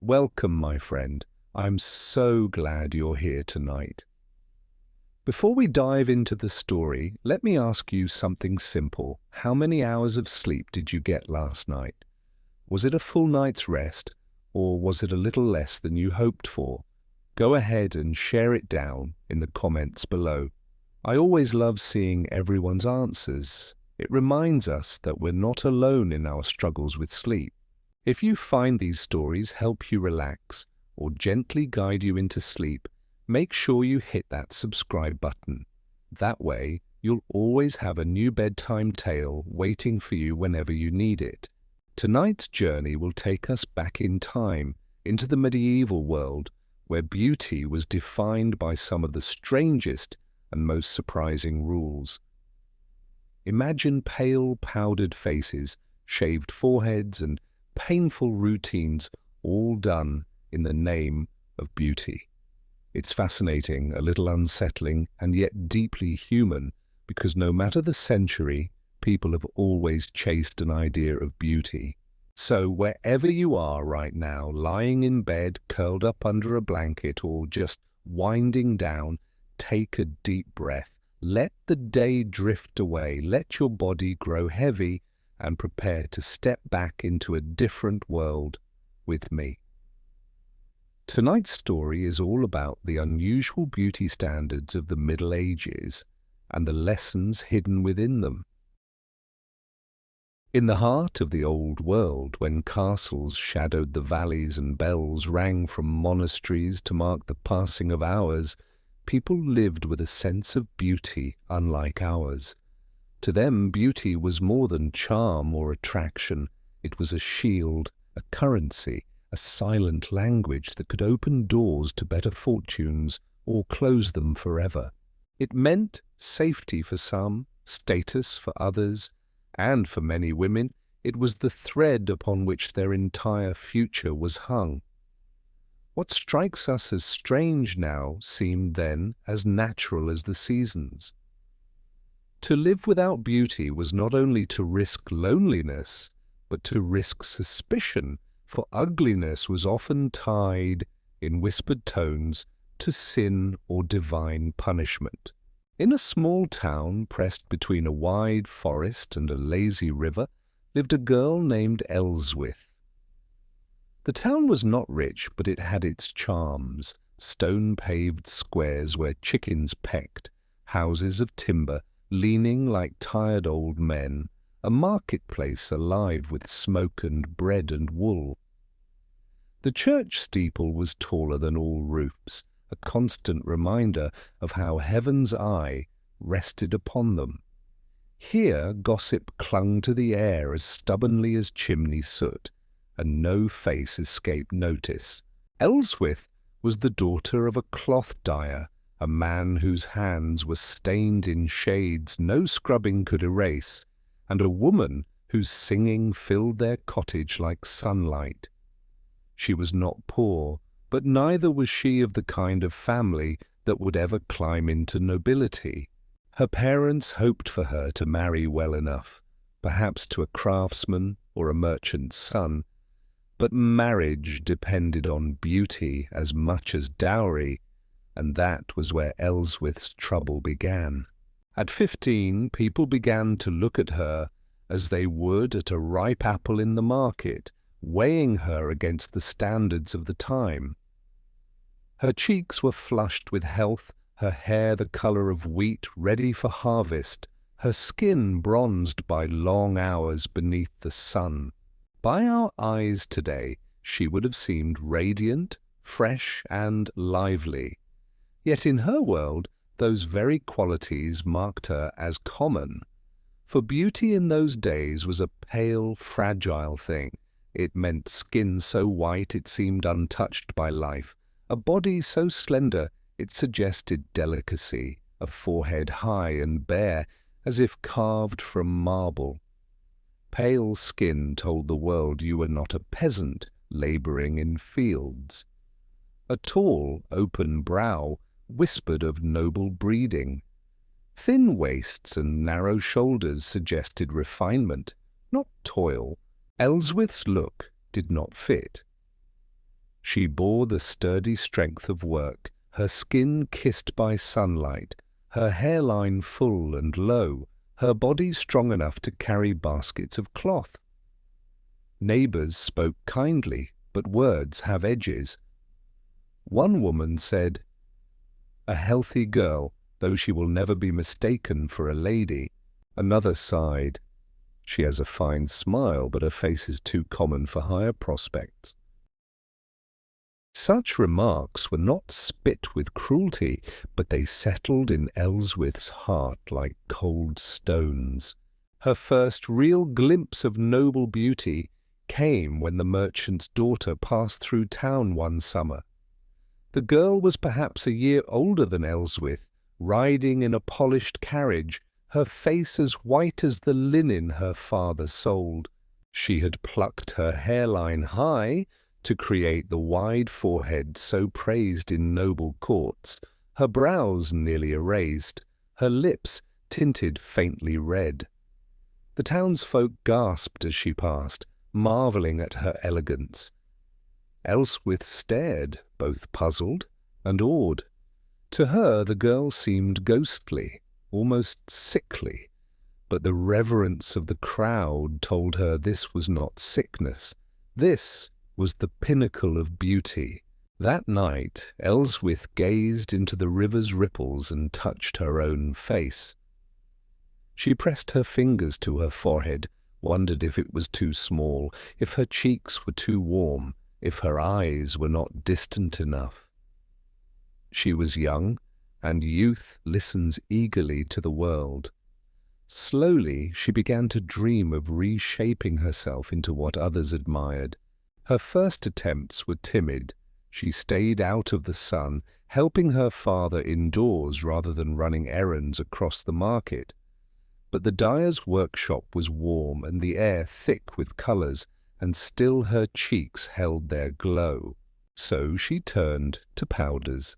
Welcome, my friend. I'm so glad you're here tonight. Before we dive into the story, let me ask you something simple. How many hours of sleep did you get last night? Was it a full night's rest, or was it a little less than you hoped for? Go ahead and share it down in the comments below. I always love seeing everyone's answers. It reminds us that we're not alone in our struggles with sleep. If you find these stories help you relax or gently guide you into sleep, make sure you hit that subscribe button. That way, you'll always have a new bedtime tale waiting for you whenever you need it. Tonight's journey will take us back in time, into the medieval world, where beauty was defined by some of the strangest and most surprising rules. Imagine pale, powdered faces, shaved foreheads, and painful routines, all done in the name of beauty. It's fascinating, a little unsettling, and yet deeply human, because no matter the century, people have always chased an idea of beauty. So wherever you are right now, lying in bed, curled up under a blanket, or just winding down, take a deep breath. Let the day drift away. Let your body grow heavy and prepare to step back into a different world with me. Tonight's story is all about the unusual beauty standards of the Middle Ages and the lessons hidden within them. In the heart of the old world, when castles shadowed the valleys and bells rang from monasteries to mark the passing of hours, people lived with a sense of beauty unlike ours. To them, beauty was more than charm or attraction. It was a shield, a currency, a silent language that could open doors to better fortunes or close them forever. It meant safety for some, status for others, and for many women, it was the thread upon which their entire future was hung. What strikes us as strange now seemed then as natural as the seasons. To live without beauty was not only to risk loneliness, but to risk suspicion, for ugliness was often tied, in whispered tones, to sin or divine punishment. In a small town pressed between a wide forest and a lazy river lived a girl named Elswyth. The town was not rich, but it had its charms: stone-paved squares where chickens pecked, houses of timber leaning like tired old men, a marketplace alive with smoke and bread and wool. The church steeple was taller than all roofs, a constant reminder of how heaven's eye rested upon them. Here gossip clung to the air as stubbornly as chimney soot, and no face escaped notice. Elswyth was the daughter of a cloth dyer, a man whose hands were stained in shades no scrubbing could erase, and a woman whose singing filled their cottage like sunlight. She was not poor, but neither was she of the kind of family that would ever climb into nobility. Her parents hoped for her to marry well enough, perhaps to a craftsman or a merchant's son, but marriage depended on beauty as much as dowry, and that was where Elswyth's trouble began. At 15, people began to look at her as they would at a ripe apple in the market, weighing her against the standards of the time. Her cheeks were flushed with health, her hair the color of wheat ready for harvest, her skin bronzed by long hours beneath the sun. By our eyes today, she would have seemed radiant, fresh, and lively. Yet in her world, those very qualities marked her as common. For beauty in those days was a pale, fragile thing. It meant skin so white it seemed untouched by life, a body so slender it suggested delicacy, a forehead high and bare, as if carved from marble. Pale skin told the world you were not a peasant laboring in fields. A tall, open brow whispered of noble breeding. Thin waists and narrow shoulders suggested refinement, not toil. Elswyth's look did not fit. She bore the sturdy strength of work, her skin kissed by sunlight, her hairline full and low, her body strong enough to carry baskets of cloth. Neighbors spoke kindly, but words have edges. One woman said, "A healthy girl, though she will never be mistaken for a lady." Another sighed, "She has a fine smile, but her face is too common for higher prospects." Such remarks were not spit with cruelty, but they settled in Elswyth's heart like cold stones. Her first real glimpse of noble beauty came when the merchant's daughter passed through town one summer. The girl was perhaps a year older than Elswyth, riding in a polished carriage, her face as white as the linen her father sold. She had plucked her hairline high to create the wide forehead so praised in noble courts, her brows nearly erased, her lips tinted faintly red. The townsfolk gasped as she passed, marvelling at her elegance. Elswyth stared, both puzzled and awed. To her the girl seemed ghostly, almost sickly, but the reverence of the crowd told her this was not sickness. This was the pinnacle of beauty. That night Elswyth gazed into the river's ripples and touched her own face. She pressed her fingers to her forehead, wondered if it was too small, if her cheeks were too warm, if her eyes were not distant enough. She was young, and youth listens eagerly to the world. Slowly she began to dream of reshaping herself into what others admired. Her first attempts were timid. She stayed out of the sun, helping her father indoors rather than running errands across the market. But the dyer's workshop was warm and the air thick with colours, and still her cheeks held their glow. So she turned to powders.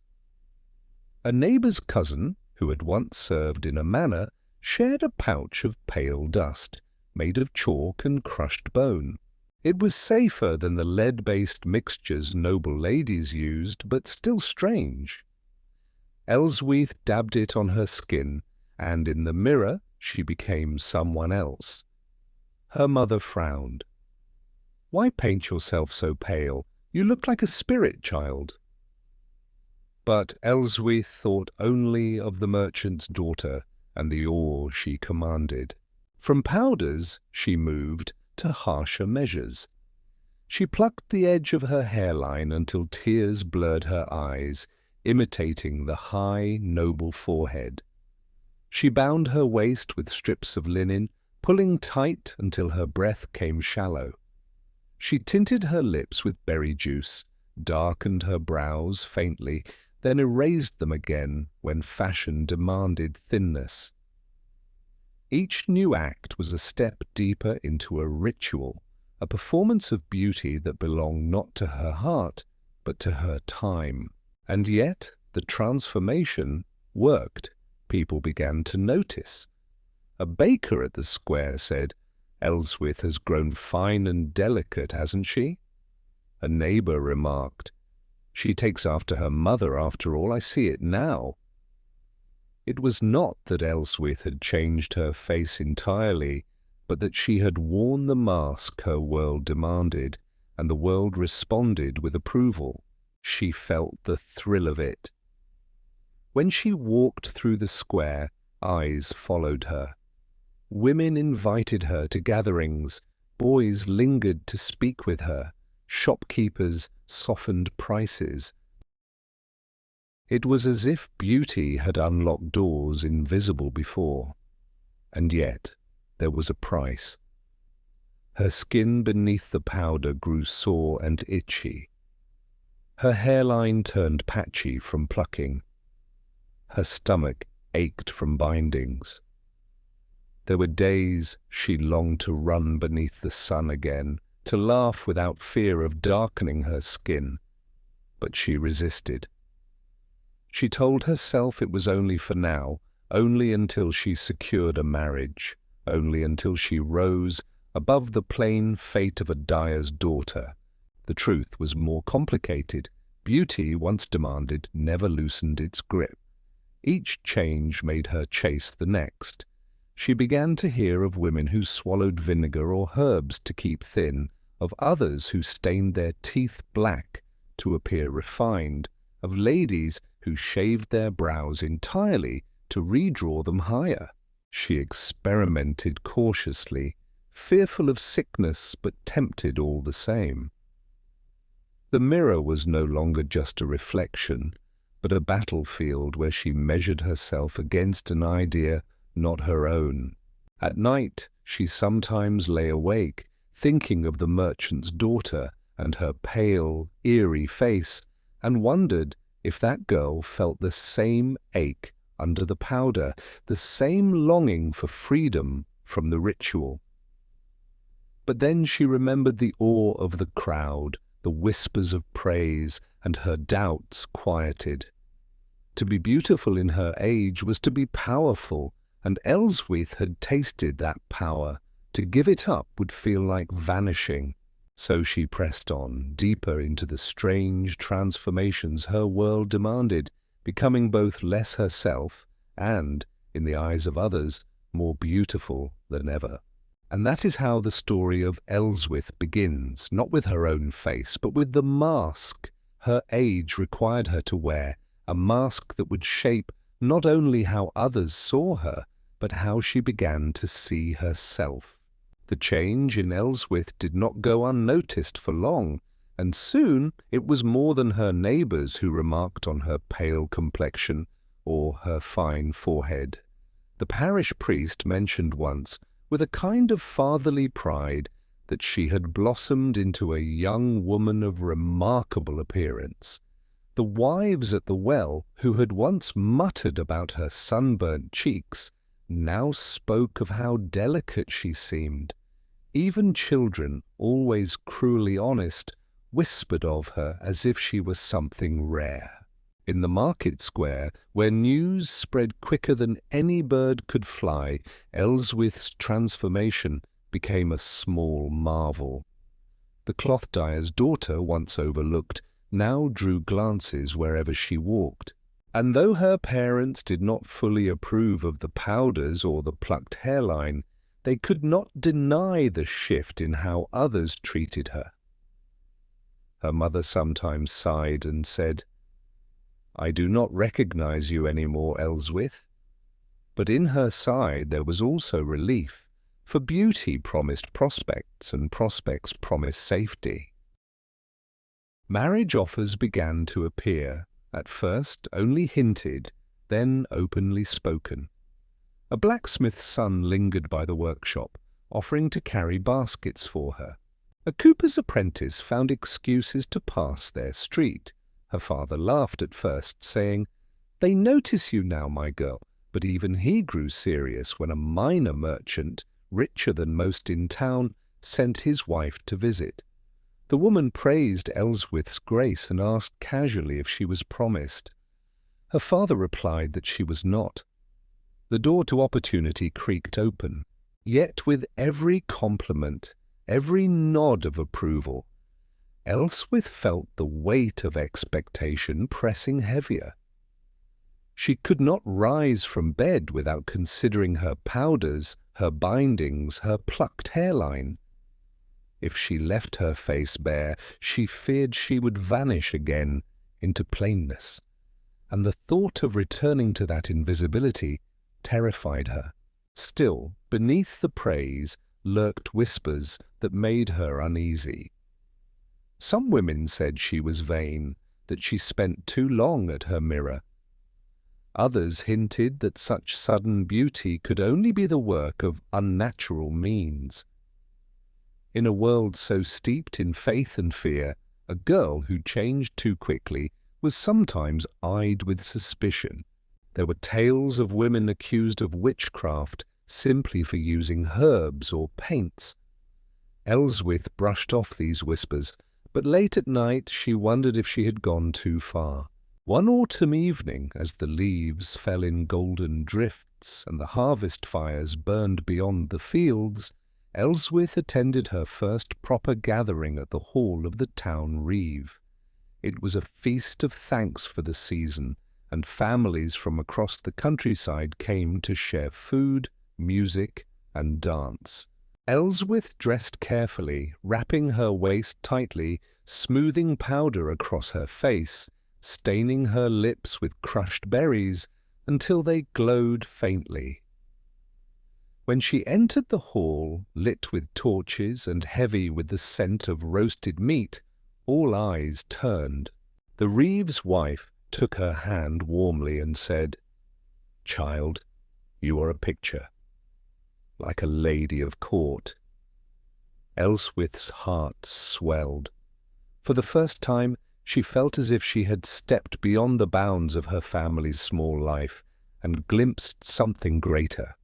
A neighbour's cousin, who had once served in a manor, shared a pouch of pale dust, made of chalk and crushed bone. It was safer than the lead-based mixtures noble ladies used, but still strange. Elswyth dabbed it on her skin, and in the mirror she became someone else. Her mother frowned. "Why paint yourself so pale? You look like a spirit child." But Elswyth thought only of the merchant's daughter and the awe she commanded. From powders she moved to harsher measures. She plucked the edge of her hairline until tears blurred her eyes, imitating the high, noble forehead. She bound her waist with strips of linen, pulling tight until her breath came shallow. She tinted her lips with berry juice, darkened her brows faintly, then erased them again when fashion demanded thinness. Each new act was a step deeper into a ritual, a performance of beauty that belonged not to her heart, but to her time. And yet the transformation worked. People began to notice. A baker at the square said, "Elswyth has grown fine and delicate, hasn't she?" A neighbour remarked, "She takes after her mother after all, I see it now." It was not that Elswyth had changed her face entirely, but that she had worn the mask her world demanded, and the world responded with approval. She felt the thrill of it. When she walked through the square, eyes followed her. Women invited her to gatherings, boys lingered to speak with her, shopkeepers softened prices. It was as if beauty had unlocked doors invisible before. And yet there was a price. Her skin beneath the powder grew sore and itchy. Her hairline turned patchy from plucking. Her stomach ached from bindings. There were days she longed to run beneath the sun again, to laugh without fear of darkening her skin. But she resisted. She told herself it was only for now, only until she secured a marriage, only until she rose above the plain fate of a dyer's daughter. The truth was more complicated. Beauty, once demanded, never loosened its grip. Each change made her chase the next. She began to hear of women who swallowed vinegar or herbs to keep thin, of others who stained their teeth black to appear refined, of ladies who shaved their brows entirely to redraw them higher. She experimented cautiously, fearful of sickness but tempted all the same. The mirror was no longer just a reflection, but a battlefield where she measured herself against an idea not her own. At night she sometimes lay awake, thinking of the merchant's daughter and her pale, eerie face, and wondered if that girl felt the same ache under the powder, the same longing for freedom from the ritual. But then she remembered the awe of the crowd, the whispers of praise, and her doubts quieted. To be beautiful in her age was to be powerful, and Elswyth had tasted that power. To give it up would feel like vanishing. So she pressed on, deeper into the strange transformations her world demanded, becoming both less herself and, in the eyes of others, more beautiful than ever. And that is how the story of Elswyth begins, not with her own face, but with the mask her age required her to wear, a mask that would shape not only how others saw her, but how she began to see herself. The change in Elswyth did not go unnoticed for long, and soon it was more than her neighbours who remarked on her pale complexion or her fine forehead. The parish priest mentioned once, with a kind of fatherly pride, that she had blossomed into a young woman of remarkable appearance. The wives at the well, who had once muttered about her sunburnt cheeks, now spoke of how delicate she seemed. Even children, always cruelly honest, whispered of her as if she was something rare. In the market square, where news spread quicker than any bird could fly, Elswyth's transformation became a small marvel. The cloth dyer's daughter, once overlooked, now drew glances wherever she walked. And though her parents did not fully approve of the powders or the plucked hairline, they could not deny the shift in how others treated her. Her mother sometimes sighed and said, "I do not recognize you any more, Elswyth." But in her sigh there was also relief, for beauty promised prospects, and prospects promised safety. Marriage offers began to appear, at first only hinted, then openly spoken. A blacksmith's son lingered by the workshop, offering to carry baskets for her. A cooper's apprentice found excuses to pass their street. Her father laughed at first, saying, "They notice you now, my girl," but even he grew serious when a minor merchant, richer than most in town, sent his wife to visit. The woman praised Elswyth's grace and asked casually if she was promised. Her father replied that she was not. The door to opportunity creaked open, yet with every compliment, every nod of approval, Elswyth felt the weight of expectation pressing heavier. She could not rise from bed without considering her powders, her bindings, her plucked hairline. If she left her face bare, she feared she would vanish again into plainness, and the thought of returning to that invisibility terrified her. Still, beneath the praise lurked whispers that made her uneasy. Some women said she was vain, that she spent too long at her mirror. Others hinted that such sudden beauty could only be the work of unnatural means. In a world so steeped in faith and fear, a girl who changed too quickly was sometimes eyed with suspicion. There were tales of women accused of witchcraft simply for using herbs or paints. Elswyth brushed off these whispers, but late at night she wondered if she had gone too far. One autumn evening, as the leaves fell in golden drifts and the harvest fires burned beyond the fields, Elswyth attended her first proper gathering at the hall of the town reeve. It was a feast of thanks for the season, and families from across the countryside came to share food, music, and dance. Elswyth dressed carefully, wrapping her waist tightly, smoothing powder across her face, staining her lips with crushed berries until they glowed faintly. When she entered the hall, lit with torches and heavy with the scent of roasted meat, all eyes turned. The reeve's wife took her hand warmly and said, "Child, you are a picture, like a lady of court." Elswyth's heart swelled. For the first time, she felt as if she had stepped beyond the bounds of her family's small life and glimpsed something greater.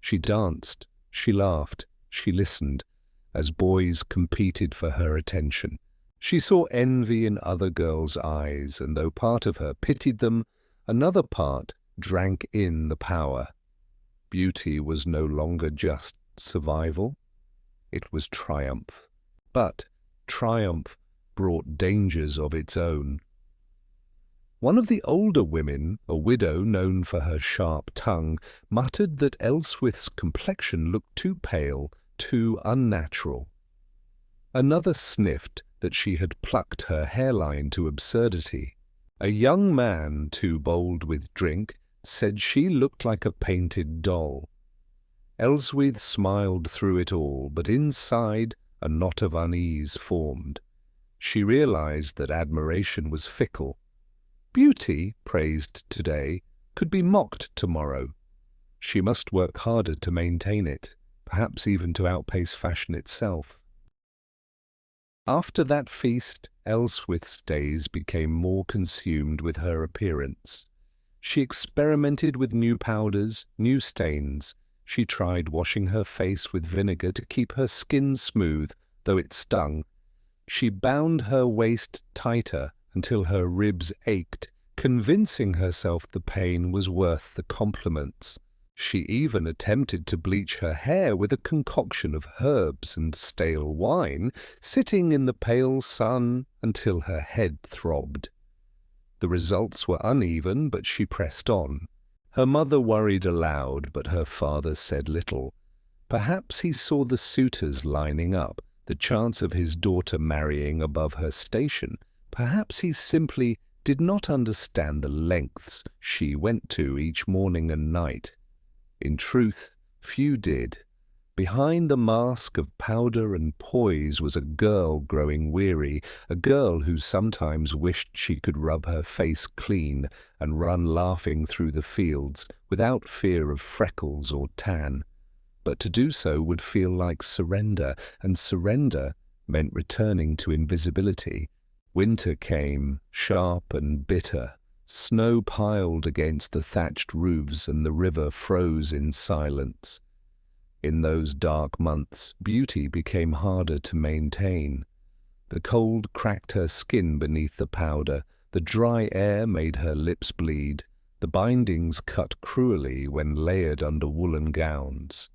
She danced, she laughed, she listened, as boys competed for her attention. She saw envy in other girls' eyes, and though part of her pitied them, another part drank in the power. Beauty was no longer just survival, it was triumph. But triumph brought dangers of its own. One of the older women, a widow known for her sharp tongue, muttered that Elswyth's complexion looked too pale, too unnatural. Another sniffed that she had plucked her hairline to absurdity. A young man, too bold with drink, said she looked like a painted doll. Elswyth smiled through it all, but inside a knot of unease formed. She realized that admiration was fickle. Beauty, praised today, could be mocked tomorrow. She must work harder to maintain it, perhaps even to outpace fashion itself. After that feast, Elswyth's days became more consumed with her appearance. She experimented with new powders, new stains. She tried washing her face with vinegar to keep her skin smooth, though it stung. She bound her waist tighter until her ribs ached, convincing herself the pain was worth the compliments. She even attempted to bleach her hair with a concoction of herbs and stale wine, sitting in the pale sun until her head throbbed. The results were uneven, but she pressed on. Her mother worried aloud, but her father said little. Perhaps he saw the suitors lining up, the chance of his daughter marrying above her station. Perhaps he simply did not understand the lengths she went to each morning and night. In truth, few did. Behind the mask of powder and poise was a girl growing weary, a girl who sometimes wished she could rub her face clean and run laughing through the fields without fear of freckles or tan. But to do so would feel like surrender, and surrender meant returning to invisibility. Winter came, sharp and bitter. Snow piled against the thatched roofs and the river froze in silence. In those dark months, beauty became harder to maintain. The cold cracked her skin beneath the powder, the dry air made her lips bleed, the bindings cut cruelly when layered under woolen gowns.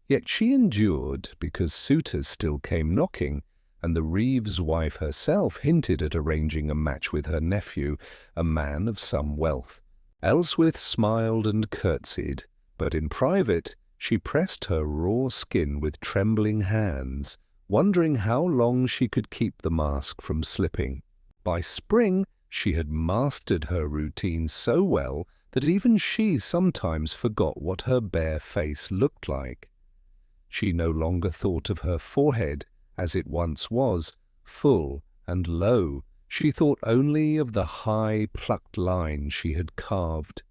Yet she endured because suitors still came knocking, and the reeve's wife herself hinted at arranging a match with her nephew, a man of some wealth. Elswyth smiled and curtsied, but in private she pressed her raw skin with trembling hands, wondering how long she could keep the mask from slipping. By spring she had mastered her routine so well that even she sometimes forgot what her bare face looked like. She no longer thought of her forehead as it once was, full and low. She thought only of the high, plucked line she had carved.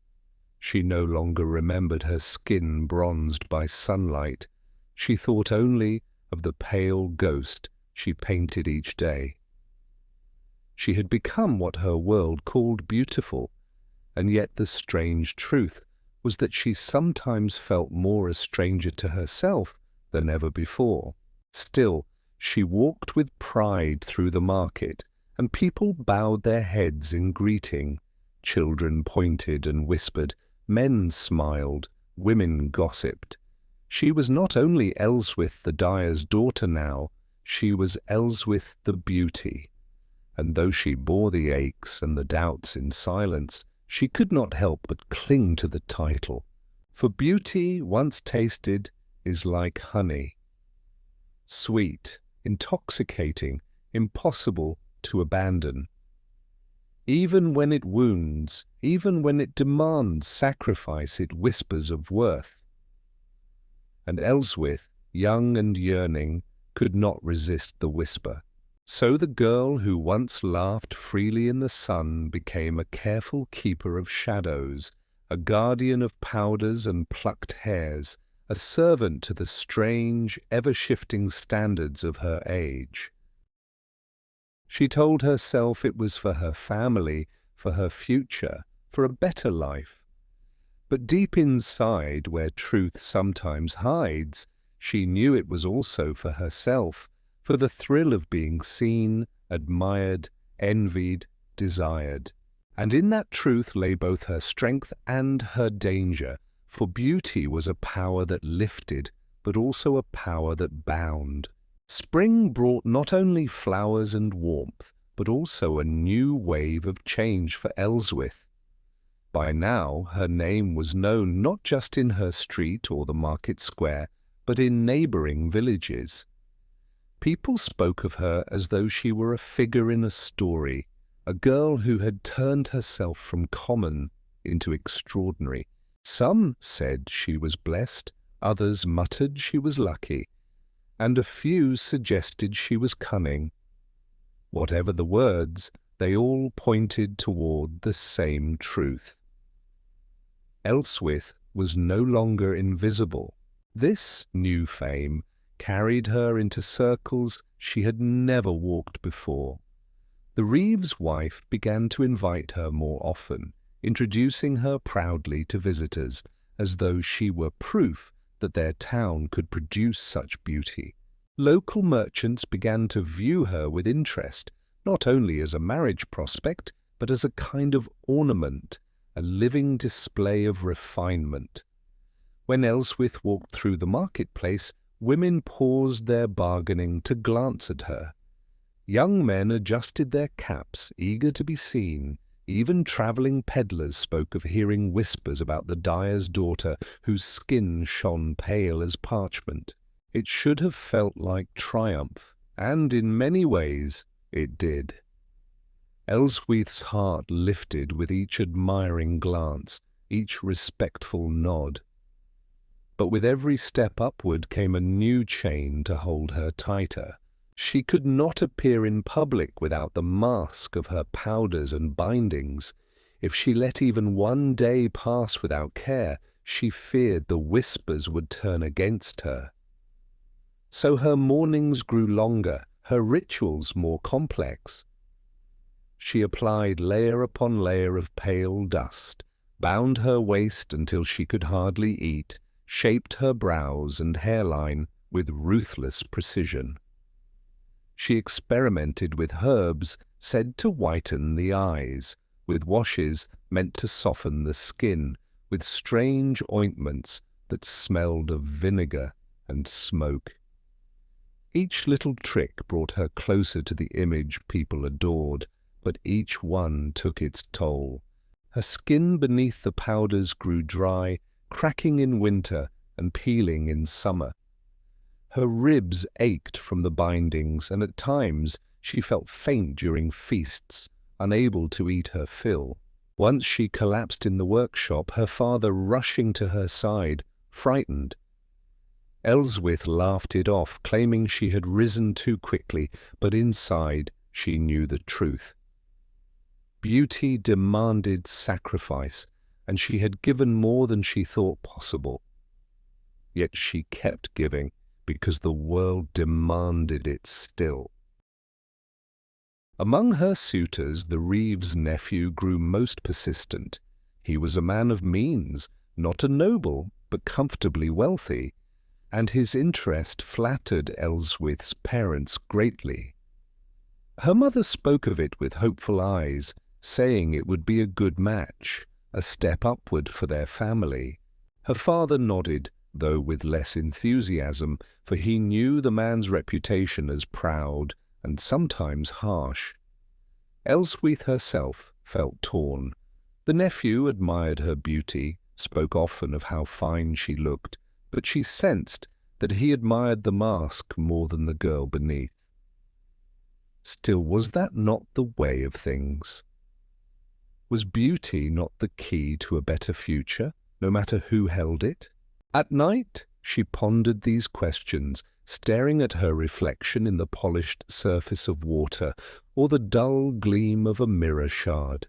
She no longer remembered her skin bronzed by sunlight. She thought only of the pale ghost she painted each day. She had become what her world called beautiful, and yet the strange truth was that she sometimes felt more a stranger to herself than ever before. Still, she walked with pride through the market, and people bowed their heads in greeting. Children pointed and whispered, men smiled, women gossiped. She was not only Elswyth the dyer's daughter now, she was Elswyth the beauty. And though she bore the aches and the doubts in silence, she could not help but cling to the title. For beauty, once tasted, is like honey. Sweet, intoxicating, impossible to abandon. Even when it wounds, even when it demands sacrifice, it whispers of worth. And Elswyth, young and yearning, could not resist the whisper. So the girl who once laughed freely in the sun became a careful keeper of shadows, a guardian of powders and plucked hairs, a servant to the strange, ever-shifting standards of her age. She told herself it was for her family, for her future, for a better life. But deep inside, where truth sometimes hides, she knew it was also for herself, for the thrill of being seen, admired, envied, desired. And in that truth lay both her strength and her danger, for beauty was a power that lifted, but also a power that bound. Spring brought not only flowers and warmth, but also a new wave of change for Elswyth. By now her name was known not just in her street or the market square, but in neighbouring villages. People spoke of her as though she were a figure in a story, a girl who had turned herself from common into extraordinary. Some said she was blessed, others muttered she was lucky, and a few suggested she was cunning. Whatever the words, they all pointed toward the same truth. Elswyth was no longer invisible. This new fame carried her into circles she had never walked before. The Reeve's wife began to invite her more often, introducing her proudly to visitors, as though she were proof that their town could produce such beauty. Local merchants began to view her with interest, not only as a marriage prospect, but as a kind of ornament, a living display of refinement. When Elswyth walked through the marketplace, women paused their bargaining to glance at her. Young men adjusted their caps, eager to be seen. Even travelling peddlers spoke of hearing whispers about the dyer's daughter, whose skin shone pale as parchment. It should have felt like triumph, and in many ways it did. Elswyth's heart lifted with each admiring glance, each respectful nod. But with every step upward came a new chain to hold her tighter. She could not appear in public without the mask of her powders and bindings. If she let even one day pass without care, she feared the whispers would turn against her. So her mornings grew longer, her rituals more complex. She applied layer upon layer of pale dust, bound her waist until she could hardly eat, shaped her brows and hairline with ruthless precision. She experimented with herbs said to whiten the eyes, with washes meant to soften the skin, with strange ointments that smelled of vinegar and smoke. Each little trick brought her closer to the image people adored, but each one took its toll. Her skin beneath the powders grew dry, cracking in winter and peeling in summer. Her ribs ached from the bindings, and at times she felt faint during feasts, unable to eat her fill. Once she collapsed in the workshop, her father rushing to her side, frightened. Elswyth laughed it off, claiming she had risen too quickly, but inside she knew the truth. Beauty demanded sacrifice, and she had given more than she thought possible. Yet she kept giving, because the world demanded it still. Among her suitors, the Reeve's nephew grew most persistent. He was a man of means, not a noble, but comfortably wealthy, and his interest flattered Elswyth's parents greatly. Her mother spoke of it with hopeful eyes, saying it would be a good match, a step upward for their family. Her father nodded, though with less enthusiasm, for he knew the man's reputation as proud and sometimes harsh. Elswyth herself felt torn. The nephew admired her beauty, spoke often of how fine she looked, but she sensed that he admired the mask more than the girl beneath. Still, was that not the way of things? Was beauty not the key to a better future, no matter who held it? At night, she pondered these questions, staring at her reflection in the polished surface of water or the dull gleam of a mirror shard.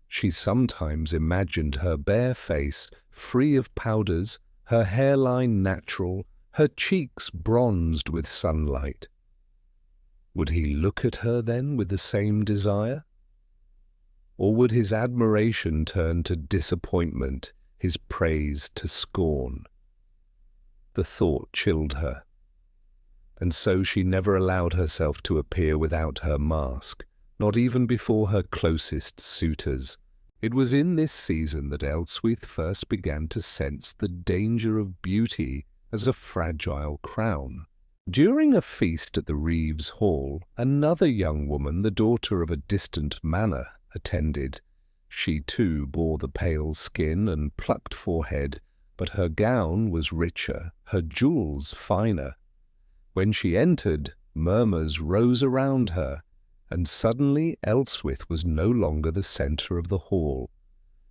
She sometimes imagined her bare face free of powders, her hairline natural, her cheeks bronzed with sunlight. Would he look at her then with the same desire? Or would his admiration turn to disappointment, his praise to scorn? The thought chilled her, and so she never allowed herself to appear without her mask, not even before her closest suitors. It was in this season that Elswyth first began to sense the danger of beauty as a fragile crown. During a feast at the Reeves' Hall, another young woman, the daughter of a distant manor, attended. She too bore the pale skin and plucked forehead, but her gown was richer, her jewels finer. When she entered, murmurs rose around her, and suddenly Elswyth was no longer the centre of the hall.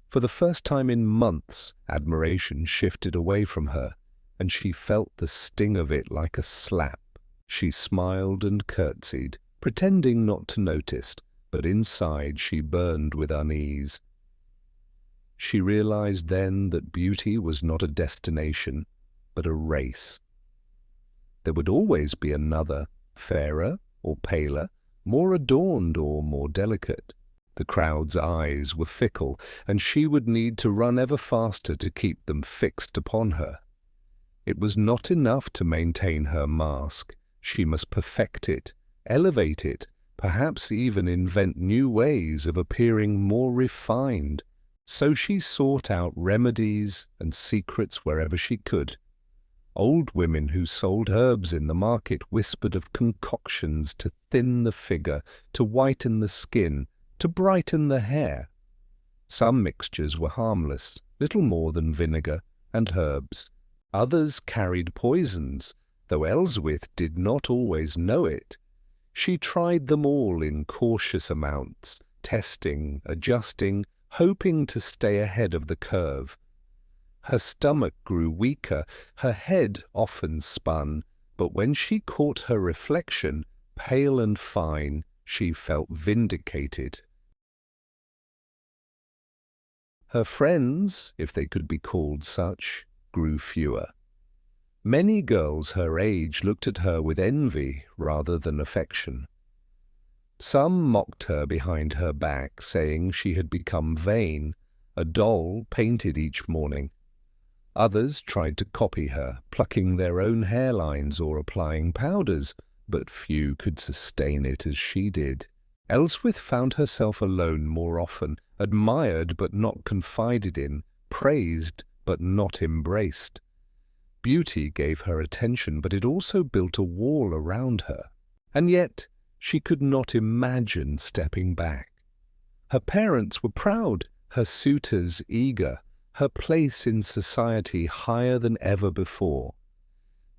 For the first time in months, admiration shifted away from her, and she felt the sting of it like a slap. She smiled and curtsied, pretending not to notice, but inside she burned with unease. She realized then that beauty was not a destination, but a race. There would always be another, fairer or paler, more adorned or more delicate. The crowd's eyes were fickle, and she would need to run ever faster to keep them fixed upon her. It was not enough to maintain her mask. She must perfect it, elevate it, perhaps even invent new ways of appearing more refined. So she sought out remedies and secrets wherever she could. Old women who sold herbs in the market whispered of concoctions to thin the figure, to whiten the skin, to brighten the hair. Some mixtures were harmless, little more than vinegar and herbs. Others carried poisons, though Elswyth did not always know it. She tried them all in cautious amounts, testing, adjusting, hoping to stay ahead of the curve. Her stomach grew weaker, her head often spun, but when she caught her reflection, pale and fine, she felt vindicated. Her friends, if they could be called such, grew fewer. Many girls her age looked at her with envy rather than affection. Some mocked her behind her back, saying she had become vain, a doll painted each morning. Others tried to copy her, plucking their own hairlines or applying powders, but few could sustain it as she did. Elswyth found herself alone more often, admired but not confided in, praised but not embraced. Beauty gave her attention, but it also built a wall around her. And yet she could not imagine stepping back. Her parents were proud, her suitors eager, her place in society higher than ever before.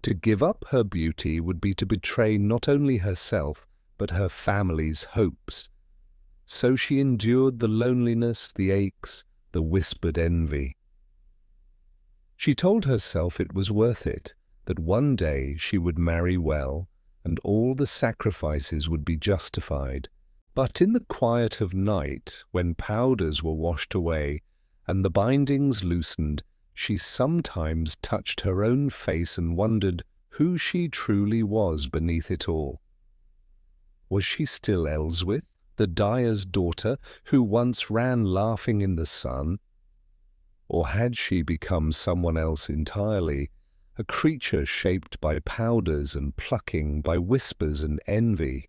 To give up her beauty would be to betray not only herself, but her family's hopes. So she endured the loneliness, the aches, the whispered envy. She told herself it was worth it, that one day she would marry well, and all the sacrifices would be justified. But in the quiet of night, when powders were washed away, and the bindings loosened, she sometimes touched her own face and wondered who she truly was beneath it all. Was she still Elswyth, the dyer's daughter, who once ran laughing in the sun? Or had she become someone else entirely, a creature shaped by powders and plucking, by whispers and envy?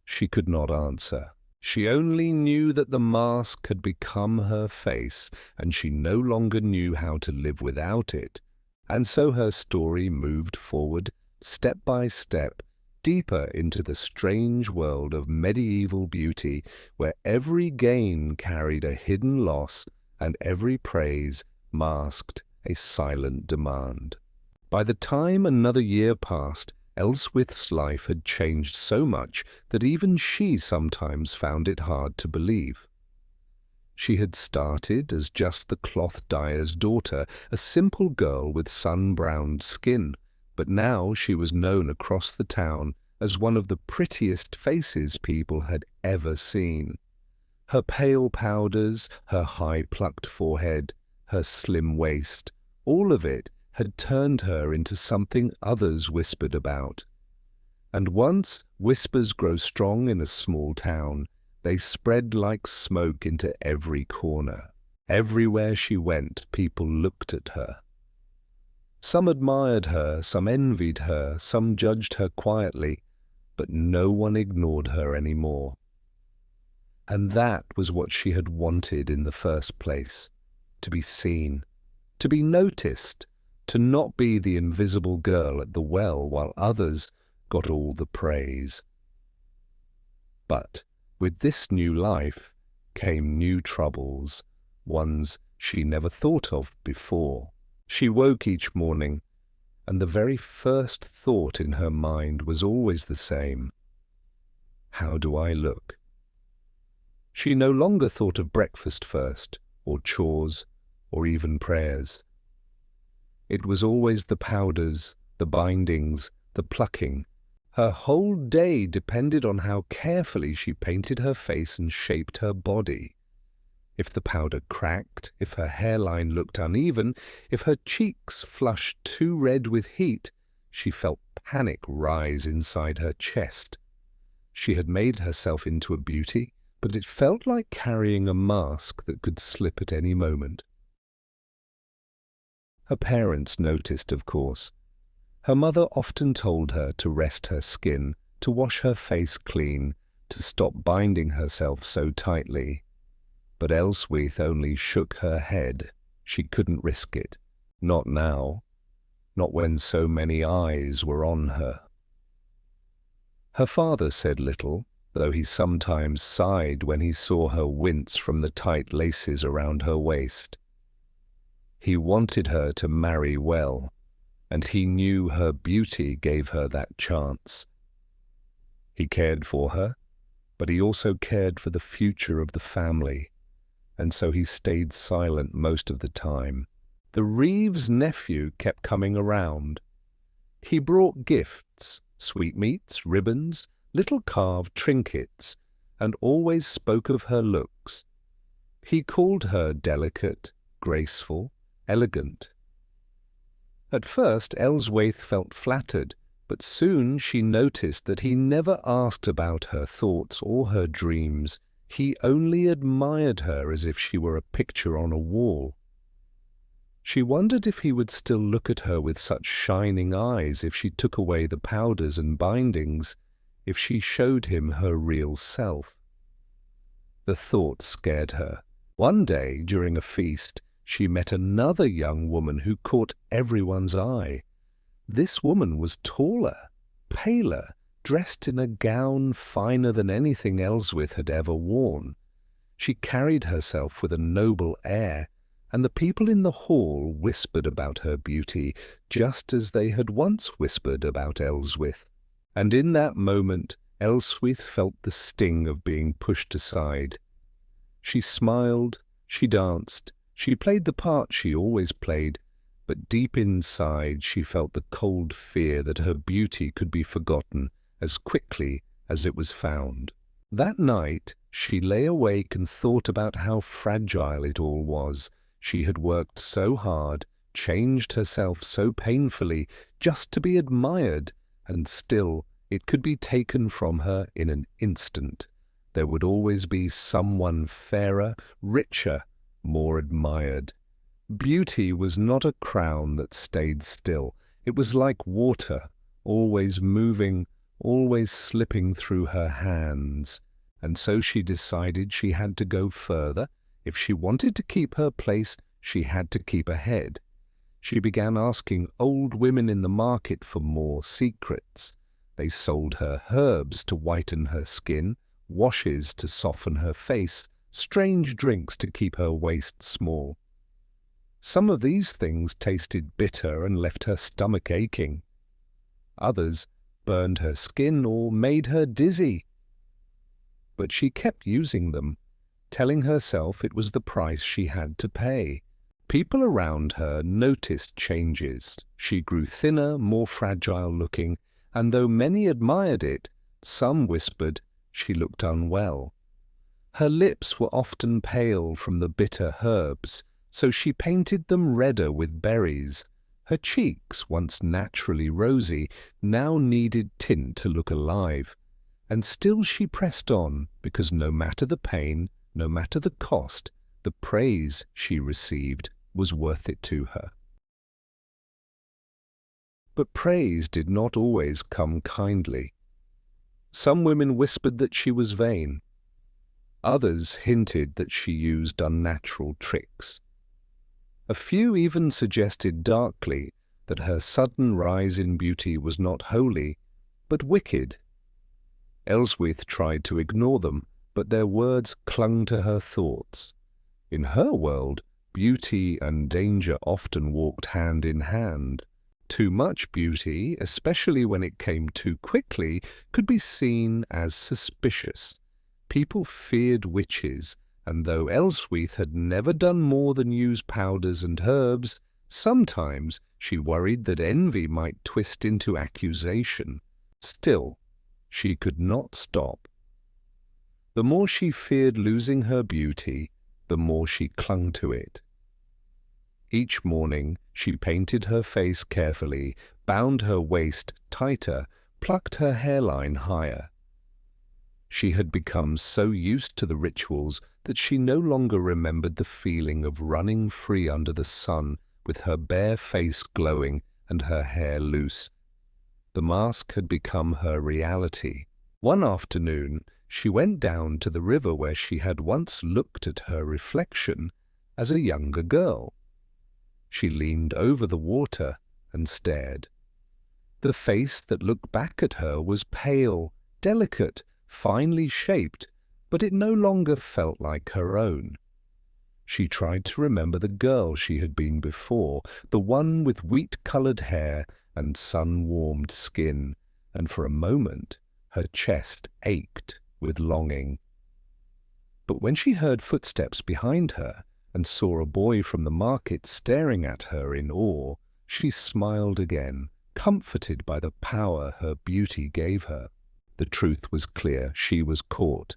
She could not answer. She only knew that the mask had become her face, and she no longer knew how to live without it. And so her story moved forward, step by step, deeper into the strange world of medieval beauty, where every gain carried a hidden loss and every praise masked a silent demand. By the time another year passed, Elswyth's life had changed so much that even she sometimes found it hard to believe. She had started as just the cloth dyer's daughter, a simple girl with sun-browned skin, but now she was known across the town as one of the prettiest faces people had ever seen. Her pale powders, her high-plucked forehead, her slim waist, all of it had turned her into something others whispered about. And once whispers grow strong in a small town, they spread like smoke into every corner. Everywhere she went, people looked at her. Some admired her, some envied her, some judged her quietly, but no one ignored her anymore. And that was what she had wanted in the first place, to be seen, to be noticed, to not be the invisible girl at the well while others got all the praise. But with this new life came new troubles, ones she never thought of before. She woke each morning, and the very first thought in her mind was always the same. How do I look? She no longer thought of breakfast first, or chores, or even prayers. It was always the powders, the bindings, the plucking. Her whole day depended on how carefully she painted her face and shaped her body. If the powder cracked, if her hairline looked uneven, if her cheeks flushed too red with heat, she felt panic rise inside her chest. She had made herself into a beauty, but it felt like carrying a mask that could slip at any moment. Her parents noticed, of course. Her mother often told her to rest her skin, to wash her face clean, to stop binding herself so tightly. But Elswyth only shook her head. She couldn't risk it. Not now. Not when so many eyes were on her. Her father said little, though he sometimes sighed when he saw her wince from the tight laces around her waist. He wanted her to marry well, and he knew her beauty gave her that chance. He cared for her, but he also cared for the future of the family, and so he stayed silent most of the time. The Reeves' nephew kept coming around. He brought gifts, sweetmeats, ribbons, little carved trinkets, and always spoke of her looks. He called her delicate, graceful, elegant. At first Elswyth felt flattered, but soon she noticed that he never asked about her thoughts or her dreams. He only admired her as if she were a picture on a wall. She wondered if he would still look at her with such shining eyes if she took away the powders and bindings, if she showed him her real self. The thought scared her. One day, during a feast, she met another young woman who caught everyone's eye. This woman was taller, paler, dressed in a gown finer than anything Elswyth had ever worn. She carried herself with a noble air, and the people in the hall whispered about her beauty, just as they had once whispered about Elswyth. And in that moment, Elswyth felt the sting of being pushed aside. She smiled, she danced, she played the part she always played, but deep inside she felt the cold fear that her beauty could be forgotten as quickly as it was found. That night she lay awake and thought about how fragile it all was. She had worked so hard, changed herself so painfully, just to be admired, and still it could be taken from her in an instant. There would always be someone fairer, richer, more admired. Beauty was not a crown that stayed still. It was like water, always moving, always slipping through her hands. and so she decided she had to go further. If she wanted to keep her place, she had to keep ahead. She began asking old women in the market for more secrets. They sold her herbs to whiten her skin, washes to soften her face, strange drinks to keep her waist small. Some of these things tasted bitter and left her stomach aching. Others burned her skin or made her dizzy. But she kept using them, telling herself it was the price she had to pay. People around her noticed changes. She grew thinner, more fragile-looking, and though many admired it, some whispered she looked unwell. Her lips were often pale from the bitter herbs, so she painted them redder with berries. Her cheeks, once naturally rosy, now needed tint to look alive. And still she pressed on, because no matter the pain, no matter the cost, the praise she received was worth it to her. But praise did not always come kindly. Some women whispered that she was vain. Others hinted that she used unnatural tricks. A few even suggested darkly that her sudden rise in beauty was not holy, but wicked. Elswyth tried to ignore them, but their words clung to her thoughts. In her world, beauty and danger often walked hand in hand. Too much beauty, especially when it came too quickly, could be seen as suspicious. People feared witches, and though Elswyth had never done more than use powders and herbs, sometimes she worried that envy might twist into accusation. Still, she could not stop. The more she feared losing her beauty, the more she clung to it. Each morning she painted her face carefully, bound her waist tighter, plucked her hairline higher. She had become so used to the rituals that she no longer remembered the feeling of running free under the sun with her bare face glowing and her hair loose. The mask had become her reality. One afternoon she went down to the river where she had once looked at her reflection as a younger girl. She leaned over the water and stared. The face that looked back at her was pale, delicate, finely shaped, but it no longer felt like her own. She tried to remember the girl she had been before, the one with wheat-colored hair and sun-warmed skin, and for a moment her chest ached with longing. But when she heard footsteps behind her and saw a boy from the market staring at her in awe, she smiled again, comforted by the power her beauty gave her. The truth was clear. She was caught.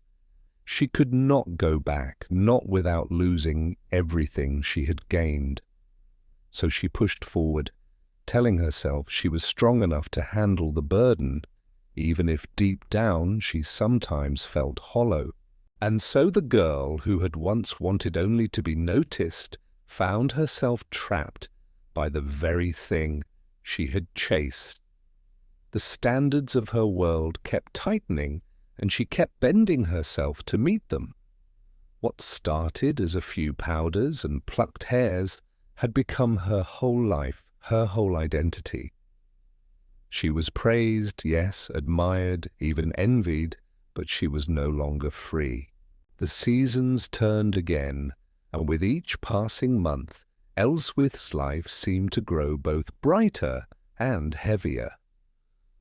She could not go back, not without losing everything she had gained. So she pushed forward, telling herself she was strong enough to handle the burden, even if deep down she sometimes felt hollow. And so the girl who had once wanted only to be noticed found herself trapped by the very thing she had chased. The standards of her world kept tightening, and she kept bending herself to meet them. What started as a few powders and plucked hairs had become her whole life, her whole identity. She was praised, yes, admired, even envied, but she was no longer free. The seasons turned again, and with each passing month, Elswyth's life seemed to grow both brighter and heavier.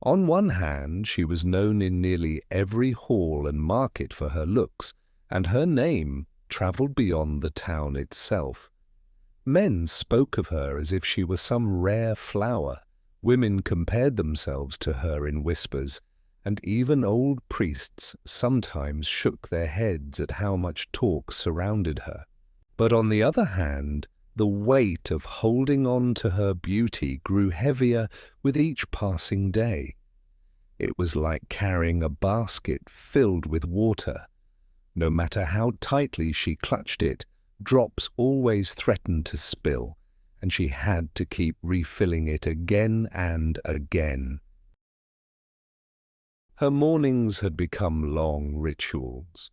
On one hand, she was known in nearly every hall and market for her looks, and her name travelled beyond the town itself. Men spoke of her as if she were some rare flower. Women compared themselves to her in whispers, and even old priests sometimes shook their heads at how much talk surrounded her. But on the other hand, the weight of holding on to her beauty grew heavier with each passing day. It was like carrying a basket filled with water. No matter how tightly she clutched it, drops always threatened to spill, and she had to keep refilling it again and again. Her mornings had become long rituals.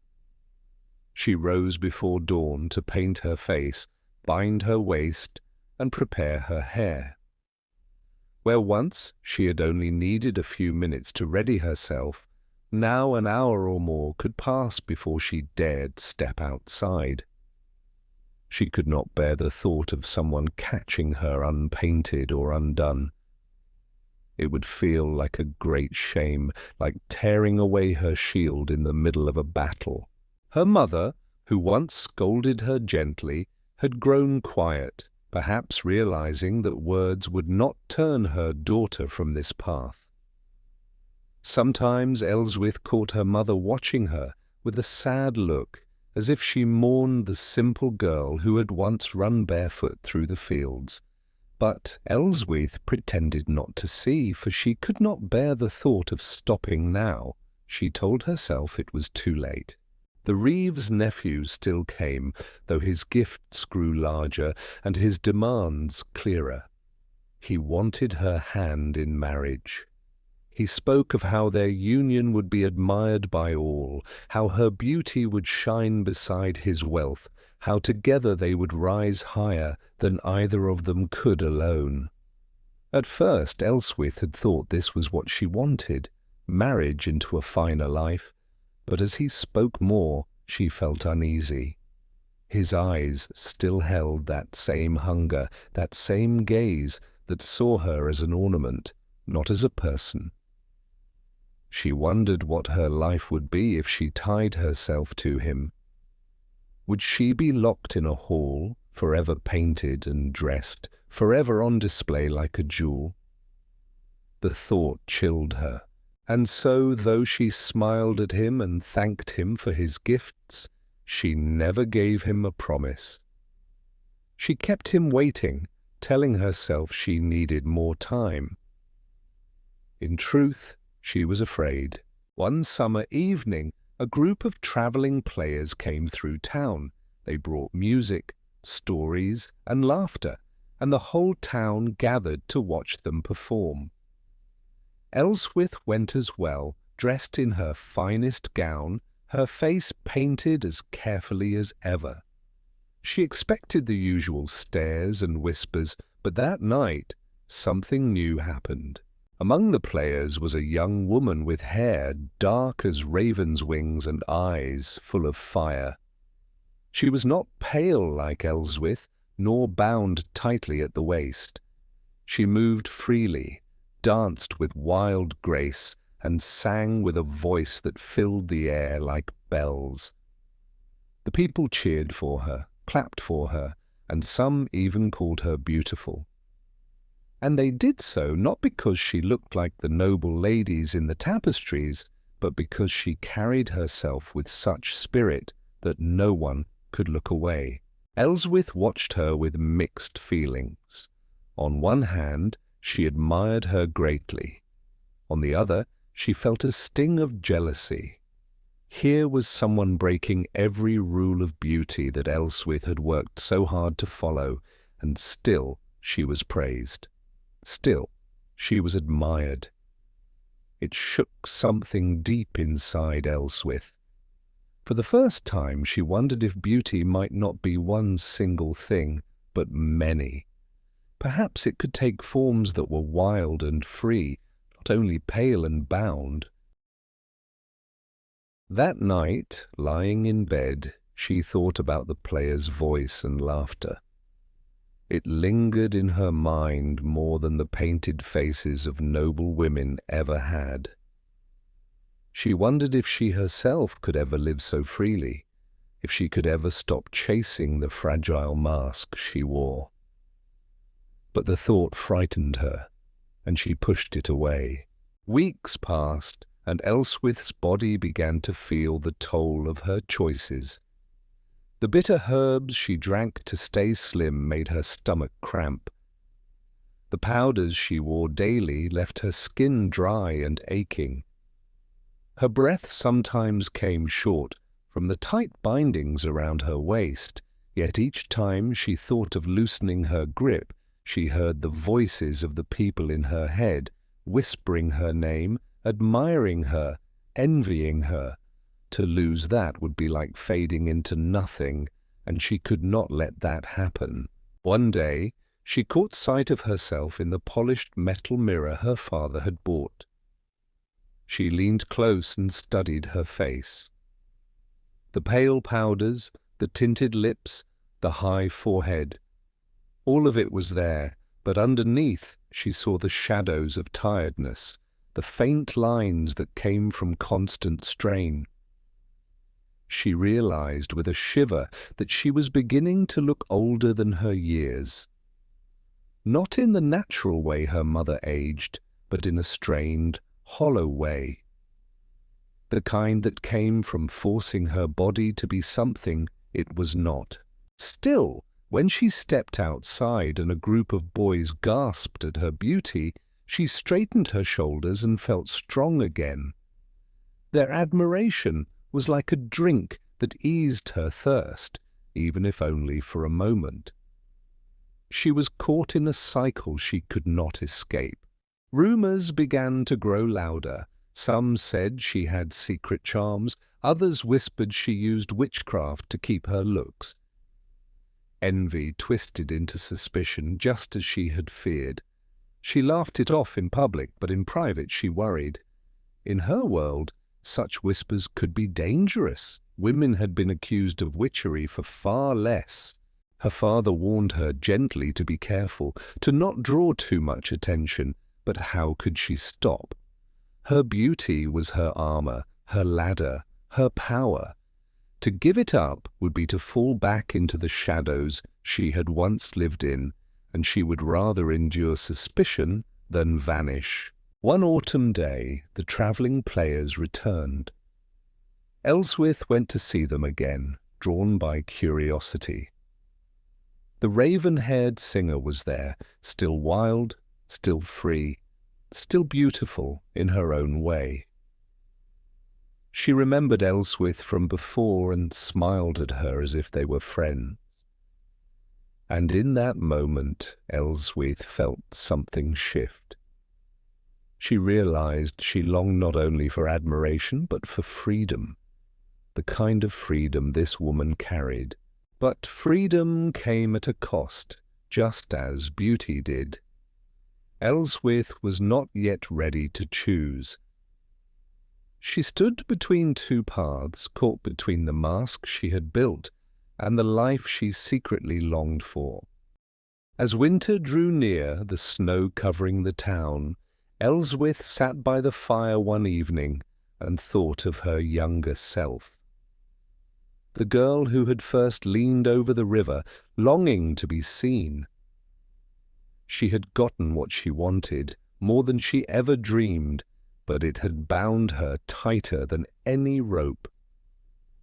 She rose before dawn to paint her face, bind her waist, and prepare her hair. Where once she had only needed a few minutes to ready herself, now an hour or more could pass before she dared step outside. She could not bear the thought of someone catching her unpainted or undone. It would feel like a great shame, like tearing away her shield in the middle of a battle. Her mother, who once scolded her gently, had grown quiet, perhaps realizing that words would not turn her daughter from this path. Sometimes Elswyth caught her mother watching her with a sad look, as if she mourned the simple girl who had once run barefoot through the fields. But Elswyth pretended not to see, for she could not bear the thought of stopping now. She told herself it was too late. The Reeves' nephew still came, though his gifts grew larger and his demands clearer. He wanted her hand in marriage. He spoke of how their union would be admired by all, how her beauty would shine beside his wealth, how together they would rise higher than either of them could alone. At first Elswyth had thought this was what she wanted, marriage into a finer life, but as he spoke more, she felt uneasy. His eyes still held that same hunger, that same gaze that saw her as an ornament, not as a person. She wondered what her life would be if she tied herself to him. Would she be locked in a hall, forever painted and dressed, forever on display like a jewel? The thought chilled her, and so, though she smiled at him and thanked him for his gifts, she never gave him a promise. She kept him waiting, telling herself she needed more time. In truth, she was afraid. One summer evening, a group of travelling players came through town. They brought music, stories, and laughter, and the whole town gathered to watch them perform. Elswyth went as well, dressed in her finest gown, her face painted as carefully as ever. She expected the usual stares and whispers, but that night something new happened. Among the players was a young woman with hair dark as raven's wings and eyes full of fire. She was not pale like Elswyth, nor bound tightly at the waist. She moved freely, danced with wild grace, and sang with a voice that filled the air like bells. The people cheered for her, clapped for her, and some even called her beautiful. And they did so not because she looked like the noble ladies in the tapestries, but because she carried herself with such spirit that no one could look away. Elswyth watched her with mixed feelings. On one hand, she admired her greatly. On the other, she felt a sting of jealousy. Here was someone breaking every rule of beauty that Elswyth had worked so hard to follow, and still she was praised. Still, she was admired. It shook something deep inside Elswyth. For the first time she wondered if beauty might not be one single thing, but many. Perhaps it could take forms that were wild and free, not only pale and bound. That night, lying in bed, she thought about the player's voice and laughter. It lingered in her mind more than the painted faces of noble women ever had. She wondered if she herself could ever live so freely, if she could ever stop chasing the fragile mask she wore. But the thought frightened her, and she pushed it away. Weeks passed, and Elswyth's body began to feel the toll of her choices. The bitter herbs she drank to stay slim made her stomach cramp. The powders she wore daily left her skin dry and aching. Her breath sometimes came short from the tight bindings around her waist, yet each time she thought of loosening her grip, she heard the voices of the people in her head, whispering her name admiring her, envying her. To lose that would be like fading into nothing, and she could not let that happen. One day, she caught sight of herself in the polished metal mirror her father had bought. She leaned close and studied her face. The pale powders, the tinted lips, the high forehead. All of it was there, but underneath she saw the shadows of tiredness, the faint lines that came from constant strain. She realized with a shiver that she was beginning to look older than her years. Not in the natural way her mother aged, but in a strained, hollow way. The kind that came from forcing her body to be something it was not. Still, when she stepped outside and a group of boys gasped at her beauty, she straightened her shoulders and felt strong again. Their admiration was like a drink that eased her thirst, even if only for a moment. She was caught in a cycle she could not escape. Rumors began to grow louder. Some said she had secret charms, others whispered she used witchcraft to keep her looks. Envy twisted into suspicion just as she had feared. She laughed it off in public, but in private she worried. In her world, such whispers could be dangerous. Women had been accused of witchery for far less. Her father warned her gently to be careful, to not draw too much attention, but how could she stop? Her beauty was her armor, her ladder, her power. To give it up would be to fall back into the shadows she had once lived in, and she would rather endure suspicion than vanish. One autumn day, the travelling players returned. Elswyth went to see them again, drawn by curiosity. The raven-haired singer was there, still wild, still free, still beautiful in her own way. She remembered Elswyth from before and smiled at her as if they were friends. And in that moment, Elswyth felt something shift. She realized she longed not only for admiration, but for freedom, the kind of freedom this woman carried. But freedom came at a cost, just as beauty did. Elswyth was not yet ready to choose. She stood between two paths, caught between the mask she had built and the life she secretly longed for. As winter drew near, the snow covering the town, Elswyth sat by the fire one evening and thought of her younger self. The girl who had first leaned over the river, longing to be seen. She had gotten what she wanted, more than she ever dreamed, but it had bound her tighter than any rope.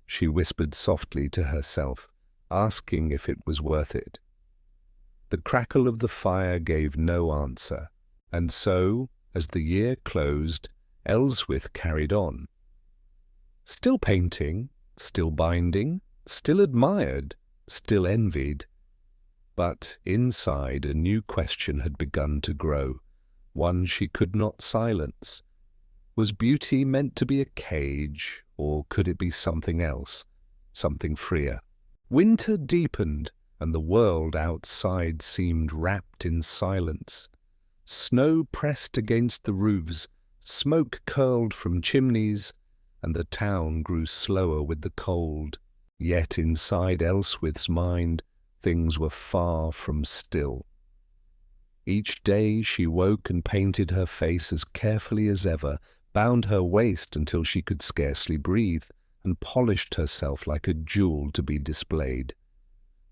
She whispered softly to herself, asking if it was worth it. The crackle of the fire gave no answer, and so, as the year closed, Elswyth carried on. Still painting, still binding, still admired, still envied. But inside a new question had begun to grow, one she could not silence. Was beauty meant to be a cage, or could it be something else, something freer? Winter deepened, and the world outside seemed wrapped in silence. Snow pressed against the roofs, smoke curled from chimneys, and the town grew slower with the cold. Yet inside Elswyth's mind, things were far from still. Each day she woke and painted her face as carefully as ever, bound her waist until she could scarcely breathe, and polished herself like a jewel to be displayed.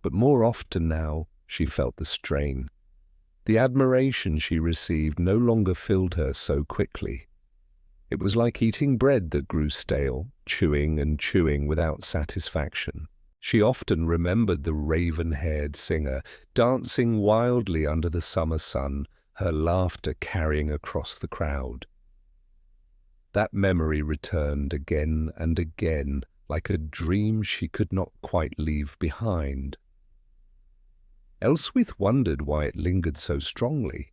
But more often now she felt the strain. The admiration she received no longer filled her so quickly. It was like eating bread that grew stale, chewing and chewing without satisfaction. She often remembered the raven-haired singer, dancing wildly under the summer sun, her laughter carrying across the crowd. That memory returned again and again, like a dream she could not quite leave behind. Elswyth wondered why it lingered so strongly.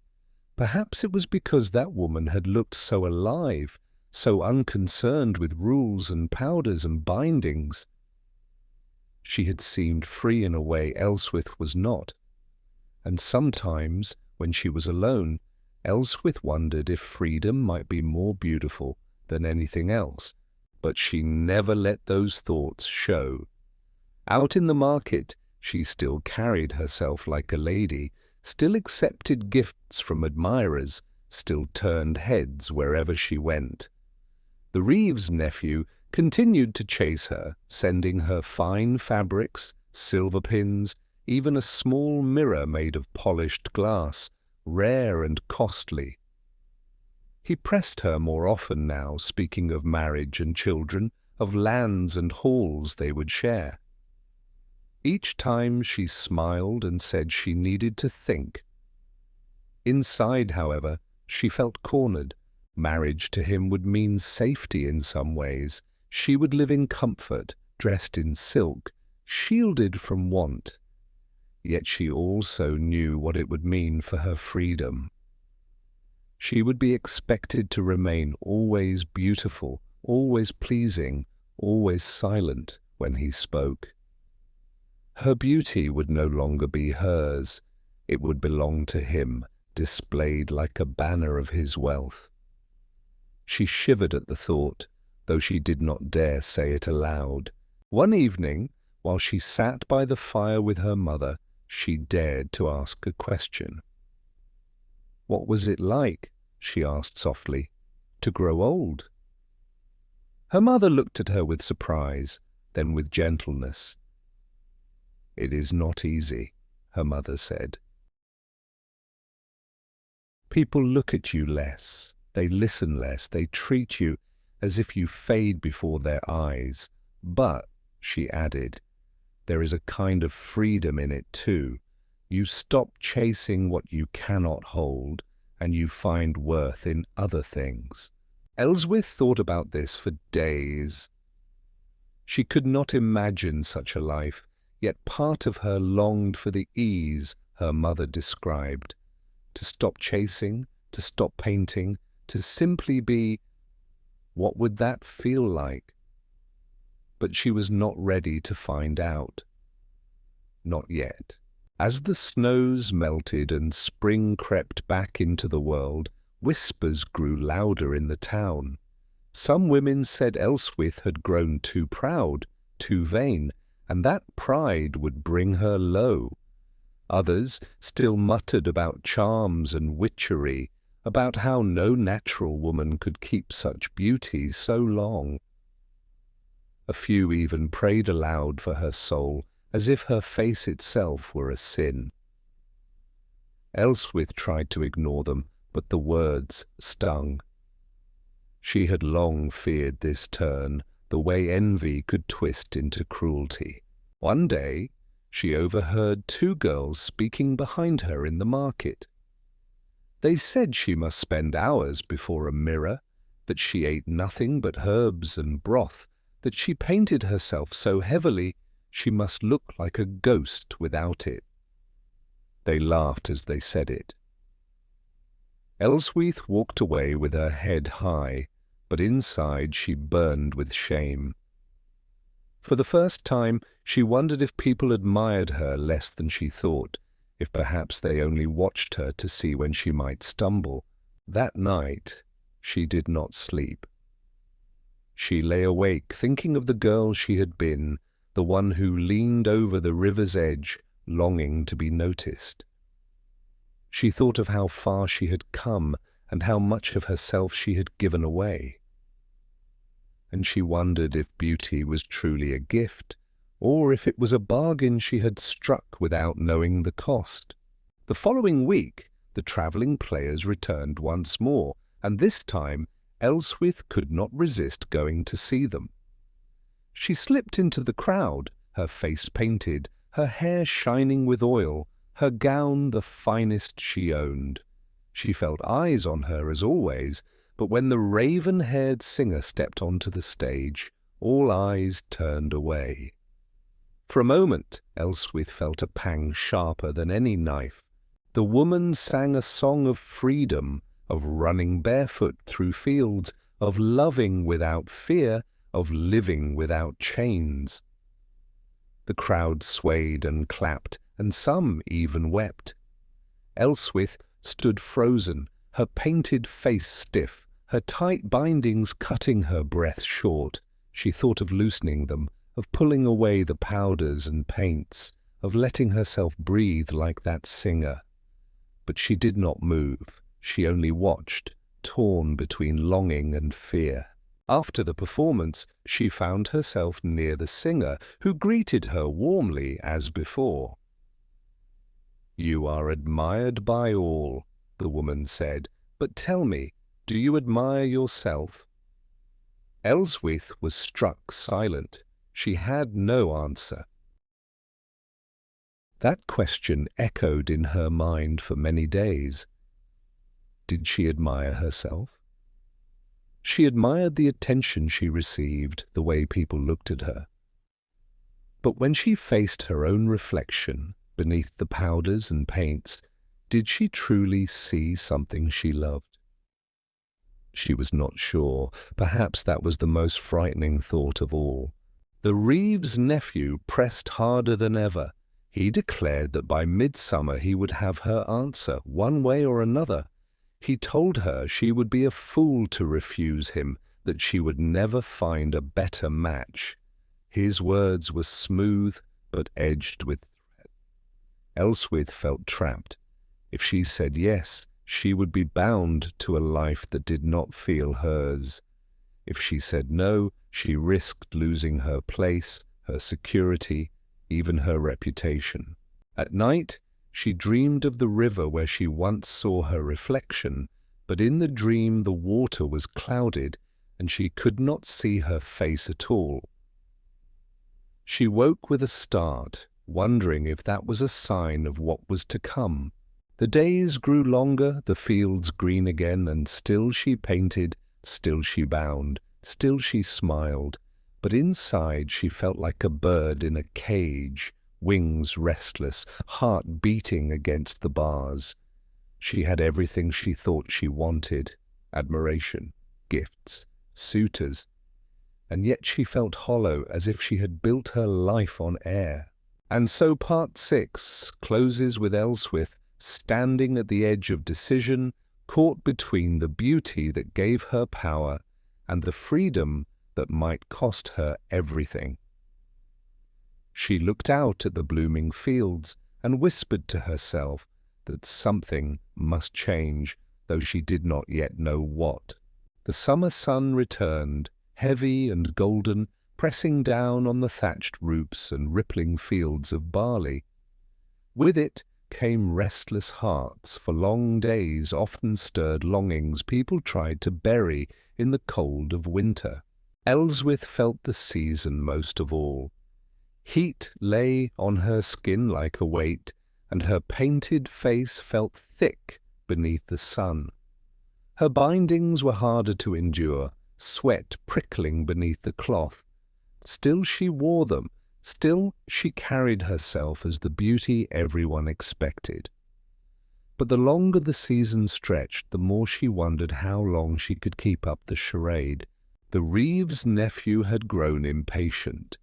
Perhaps it was because that woman had looked so alive, so unconcerned with rules and powders and bindings. She had seemed free in a way Elswyth was not, and sometimes, when she was alone, Elswyth wondered if freedom might be more beautiful than anything else, but she never let those thoughts show. Out in the market, she still carried herself like a lady, still accepted gifts from admirers, still turned heads wherever she went. The Reeves nephew continued to chase her, sending her fine fabrics, silver pins, even a small mirror made of polished glass, rare and costly. He pressed her more often now, speaking of marriage and children, of lands and halls they would share. Each time she smiled and said she needed to think. Inside, however, she felt cornered. Marriage to him would mean safety in some ways. She would live in comfort, dressed in silk, shielded from want. Yet she also knew what it would mean for her freedom. She would be expected to remain always beautiful, always pleasing, always silent when he spoke. Her beauty would no longer be hers. It would belong to him, displayed like a banner of his wealth. She shivered at the thought, though she did not dare say it aloud. One evening, while she sat by the fire with her mother, she dared to ask a question. "What was it like," she asked softly, "to grow old?" Her mother looked at her with surprise, then with gentleness. "It is not easy," her mother said. "People look at you less, they listen less, they treat you as if you fade before their eyes. But," she added, "there is a kind of freedom in it too. You stop chasing what you cannot hold, and you find worth in other things." Elswyth thought about this for days. She could not imagine such a life, yet part of her longed for the ease her mother described. To stop chasing, to stop painting, to simply be. What would that feel like? But she was not ready to find out. Not yet. As the snows melted and spring crept back into the world, whispers grew louder in the town. Some women said Elswyth had grown too proud, too vain, and that pride would bring her low. Others still muttered about charms and witchery, about how no natural woman could keep such beauty so long. A few even prayed aloud for her soul, as if her face itself were a sin. Elswyth tried to ignore them, but the words stung. She had long feared this turn, the way envy could twist into cruelty. One day, she overheard two girls speaking behind her in the market. They said she must spend hours before a mirror, that she ate nothing but herbs and broth, that she painted herself so heavily she must look like a ghost without it. They laughed as they said it. Elswyth walked away with her head high, but inside she burned with shame. For the first time, she wondered if people admired her less than she thought, if perhaps they only watched her to see when she might stumble. That night, she did not sleep. She lay awake thinking of the girl she had been, the one who leaned over the river's edge, longing to be noticed. She thought of how far she had come and how much of herself she had given away. And she wondered if beauty was truly a gift, or if it was a bargain she had struck without knowing the cost. The following week, the travelling players returned once more, and this time Elswyth could not resist going to see them. She slipped into the crowd, her face painted, her hair shining with oil, her gown the finest she owned. She felt eyes on her as always, but when the raven-haired singer stepped onto the stage, all eyes turned away. For a moment, Elswyth felt a pang sharper than any knife. The woman sang a song of freedom, of running barefoot through fields, of loving without fear, of living without chains. The crowd swayed and clapped, and some even wept. Elswyth stood frozen, her painted face stiff, her tight bindings cutting her breath short. She thought of loosening them, of pulling away the powders and paints, of letting herself breathe like that singer. But she did not move. She only watched, torn between longing and fear. After the performance, she found herself near the singer, who greeted her warmly as before. "You are admired by all," the woman said, "but tell me, do you admire yourself?" Elswyth was struck silent. She had no answer. That question echoed in her mind for many days. Did she admire herself? She admired the attention she received, the way people looked at her. But when she faced her own reflection beneath the powders and paints, did she truly see something she loved? She was not sure. Perhaps that was the most frightening thought of all. The Reeves nephew pressed harder than ever. He declared that by midsummer he would have her answer, one way or another. He told her she would be a fool to refuse him, that she would never find a better match. His words were smooth, but edged with threat. Elswyth felt trapped. If she said yes, she would be bound to a life that did not feel hers. If she said no, she risked losing her place, her security, even her reputation. At night, she dreamed of the river where she once saw her reflection, but in the dream the water was clouded, and she could not see her face at all. She woke with a start, wondering if that was a sign of what was to come. The days grew longer, the fields green again, and still she painted, still she bound, still she smiled, but inside she felt like a bird in a cage, wings restless, heart beating against the bars. She had everything she thought she wanted: admiration, gifts, suitors, and yet she felt hollow, as if she had built her life on air. And so Part 6 closes with Elswyth standing at the edge of decision, caught between the beauty that gave her power and the freedom that might cost her everything. She looked out at the blooming fields and whispered to herself that something must change, though she did not yet know what. The summer sun returned, heavy and golden, pressing down on the thatched roofs and rippling fields of barley. With it came restless hearts, for long days often stirred longings people tried to bury in the cold of winter. Elswyth felt the season most of all. Heat lay on her skin like a weight, and her painted face felt thick beneath the sun. Her bindings were harder to endure, sweat prickling beneath the cloth. Still she wore them, still she carried herself as the beauty everyone expected. But the longer the season stretched, the more she wondered how long she could keep up the charade. The Reeves nephew had grown impatient.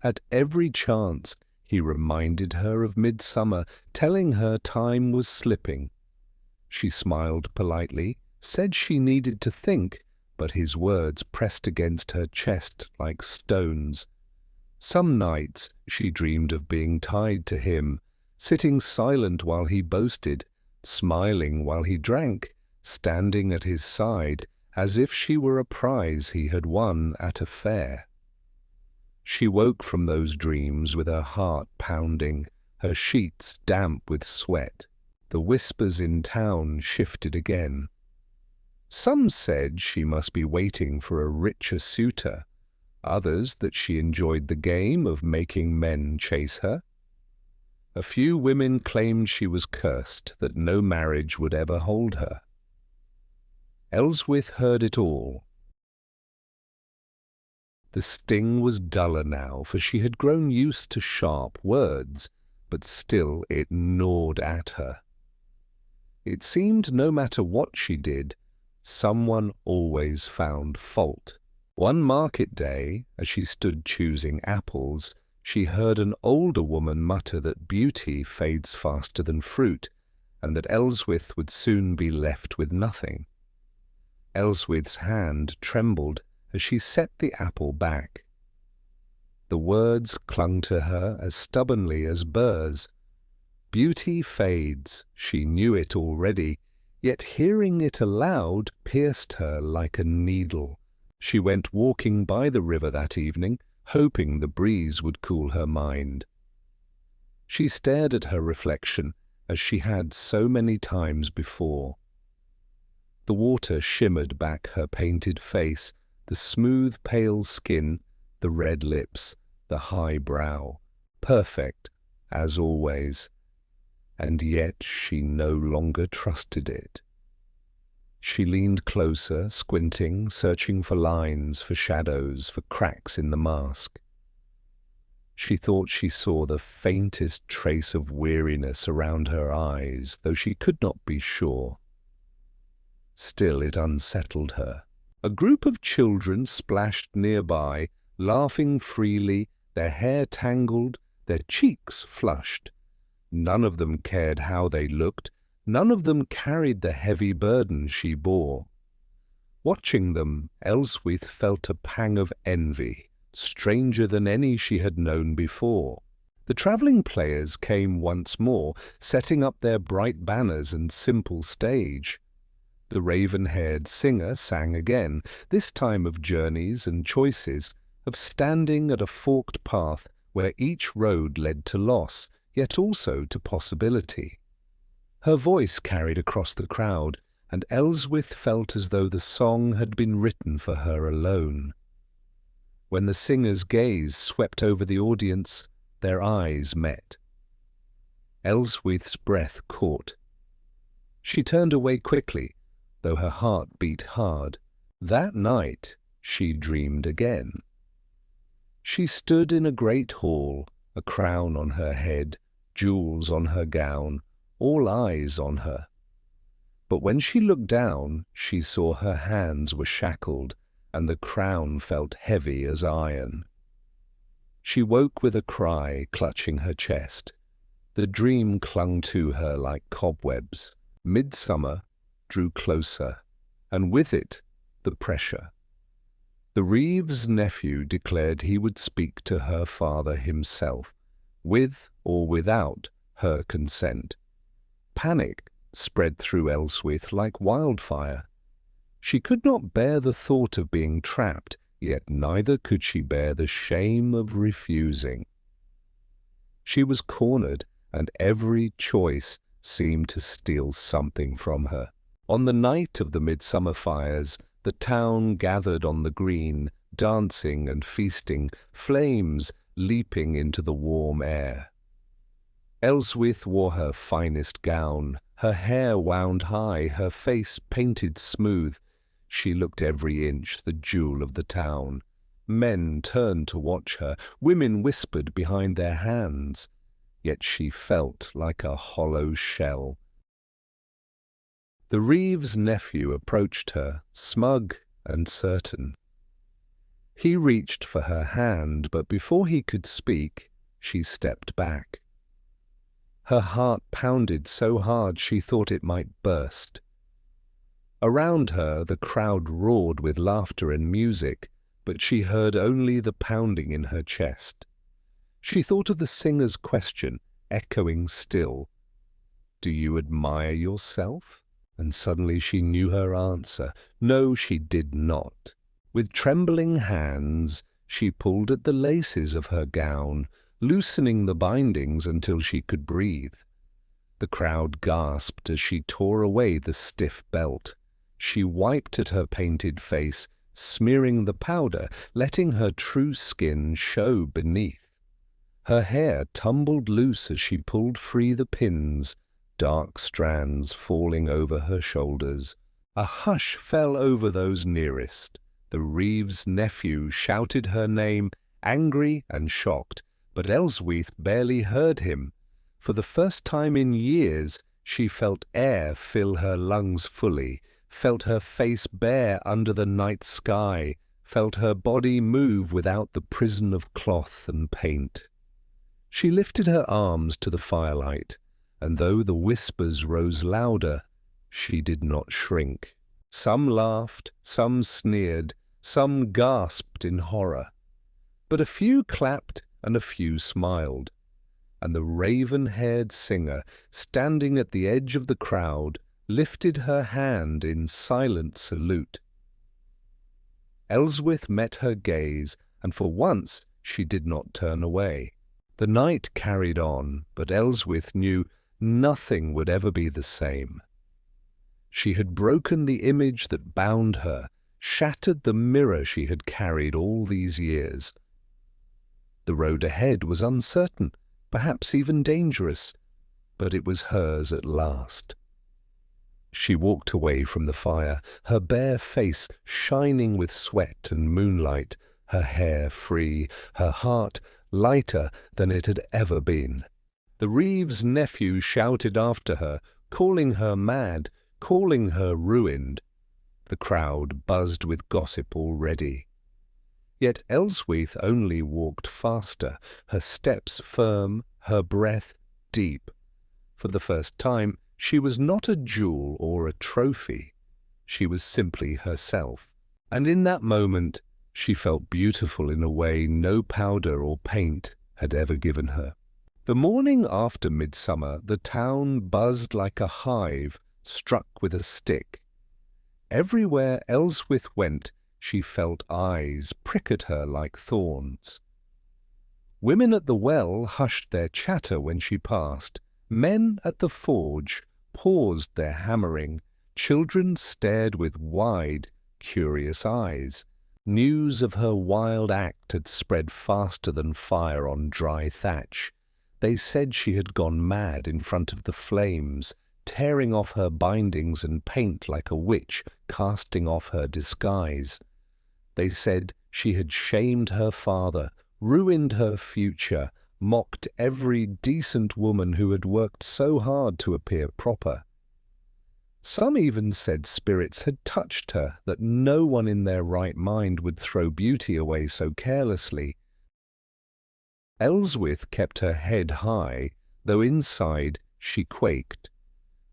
At every chance, he reminded her of midsummer, telling her time was slipping. She smiled politely, said she needed to think, but his words pressed against her chest like stones. Some nights she dreamed of being tied to him, sitting silent while he boasted, smiling while he drank, standing at his side, as if she were a prize he had won at a fair. She woke from those dreams with her heart pounding, her sheets damp with sweat. The whispers in town shifted again. Some said she must be waiting for a richer suitor, others that she enjoyed the game of making men chase her. A few women claimed she was cursed, that no marriage would ever hold her. Elswyth heard it all. The sting was duller now, for she had grown used to sharp words, but still it gnawed at her. It seemed no matter what she did, Someone always found fault. One market day, as she stood choosing apples, she heard an older woman mutter that beauty fades faster than fruit, and that Elswyth would soon be left with nothing. Elswyth's hand trembled as she set the apple back. The words clung to her as stubbornly as burrs. Beauty fades, she knew it already, yet hearing it aloud pierced her like a needle. She went walking by the river that evening, hoping the breeze would cool her mind. She stared at her reflection as she had so many times before. The water shimmered back her painted face, the smooth pale skin, the red lips, the high brow, perfect as always. And yet she no longer trusted it. She leaned closer, squinting, searching for lines, for shadows, for cracks in the mask. She thought she saw the faintest trace of weariness around her eyes, though she could not be sure. Still it unsettled her. A group of children splashed nearby, laughing freely, their hair tangled, their cheeks flushed. None of them cared how they looked. None of them carried the heavy burden she bore. Watching them, Elswyth felt a pang of envy, stranger than any she had known before. The travelling players came once more, setting up their bright banners and simple stage. The raven-haired singer sang again, this time of journeys and choices, of standing at a forked path where each road led to loss, yet also to possibility. Her voice carried across the crowd, and Elswyth felt as though the song had been written for her alone. When the singer's gaze swept over the audience, their eyes met. Elswyth's breath caught. She turned away quickly, though her heart beat hard. That night she dreamed again. She stood in a great hall, a crown on her head, jewels on her gown, all eyes on her. But when she looked down, she saw her hands were shackled, and the crown felt heavy as iron. She woke with a cry, clutching her chest. The dream clung to her like cobwebs. Midsummer drew closer, and with it the pressure. The Reeve's nephew declared he would speak to her father himself, with or without her consent. Panic spread through Elswyth like wildfire. She could not bear the thought of being trapped, yet neither could she bear the shame of refusing. She was cornered, and every choice seemed to steal something from her. On the night of the midsummer fires, the town gathered on the green, dancing and feasting, flames leaping into the warm air. Elswyth wore her finest gown, her hair wound high, her face painted smooth. She looked every inch the jewel of the town. Men turned to watch her, women whispered behind their hands, yet she felt like a hollow shell. The Reeve's nephew approached her, smug and certain. He reached for her hand, but before he could speak, she stepped back. Her heart pounded so hard she thought it might burst. Around her the crowd roared with laughter and music, but she heard only the pounding in her chest. She thought of the singer's question, echoing still, "Do you admire yourself?" And suddenly she knew her answer. No, she did not. With trembling hands, she pulled at the laces of her gown, loosening the bindings until she could breathe. The crowd gasped as she tore away the stiff belt. She wiped at her painted face, smearing the powder, letting her true skin show beneath. Her hair tumbled loose as she pulled free the pins, dark strands falling over her shoulders. A hush fell over those nearest. The Reeve's nephew shouted her name, angry and shocked, but Elswyth barely heard him. For the first time in years, she felt air fill her lungs fully, felt her face bare under the night sky, felt her body move without the prison of cloth and paint. She lifted her arms to the firelight, and though the whispers rose louder, she did not shrink. Some laughed, some sneered, some gasped in horror. But a few clapped and a few smiled, and the raven-haired singer, standing at the edge of the crowd, lifted her hand in silent salute. Elswyth met her gaze, and for once she did not turn away. The night carried on, but Elswyth knew nothing would ever be the same. She had broken the image that bound her, shattered the mirror she had carried all these years. The road ahead was uncertain, perhaps even dangerous, but it was hers at last. She walked away from the fire, her bare face shining with sweat and moonlight, her hair free, her heart lighter than it had ever been. The Reeves' nephew shouted after her, calling her mad, calling her ruined. The crowd buzzed with gossip already. Yet Elswyth only walked faster, her steps firm, her breath deep. For the first time, she was not a jewel or a trophy. She was simply herself. And in that moment, she felt beautiful in a way no powder or paint had ever given her. The morning after midsummer, the town buzzed like a hive struck with a stick. Everywhere Elswyth went, she felt eyes prick at her like thorns. Women at the well hushed their chatter when she passed. Men at the forge paused their hammering. Children stared with wide, curious eyes. News of her wild act had spread faster than fire on dry thatch. They said she had gone mad in front of the flames, tearing off her bindings and paint like a witch casting off her disguise. They said she had shamed her father, ruined her future, mocked every decent woman who had worked so hard to appear proper. Some even said spirits had touched her, that no one in their right mind would throw beauty away so carelessly. Elswyth kept her head high, though inside she quaked.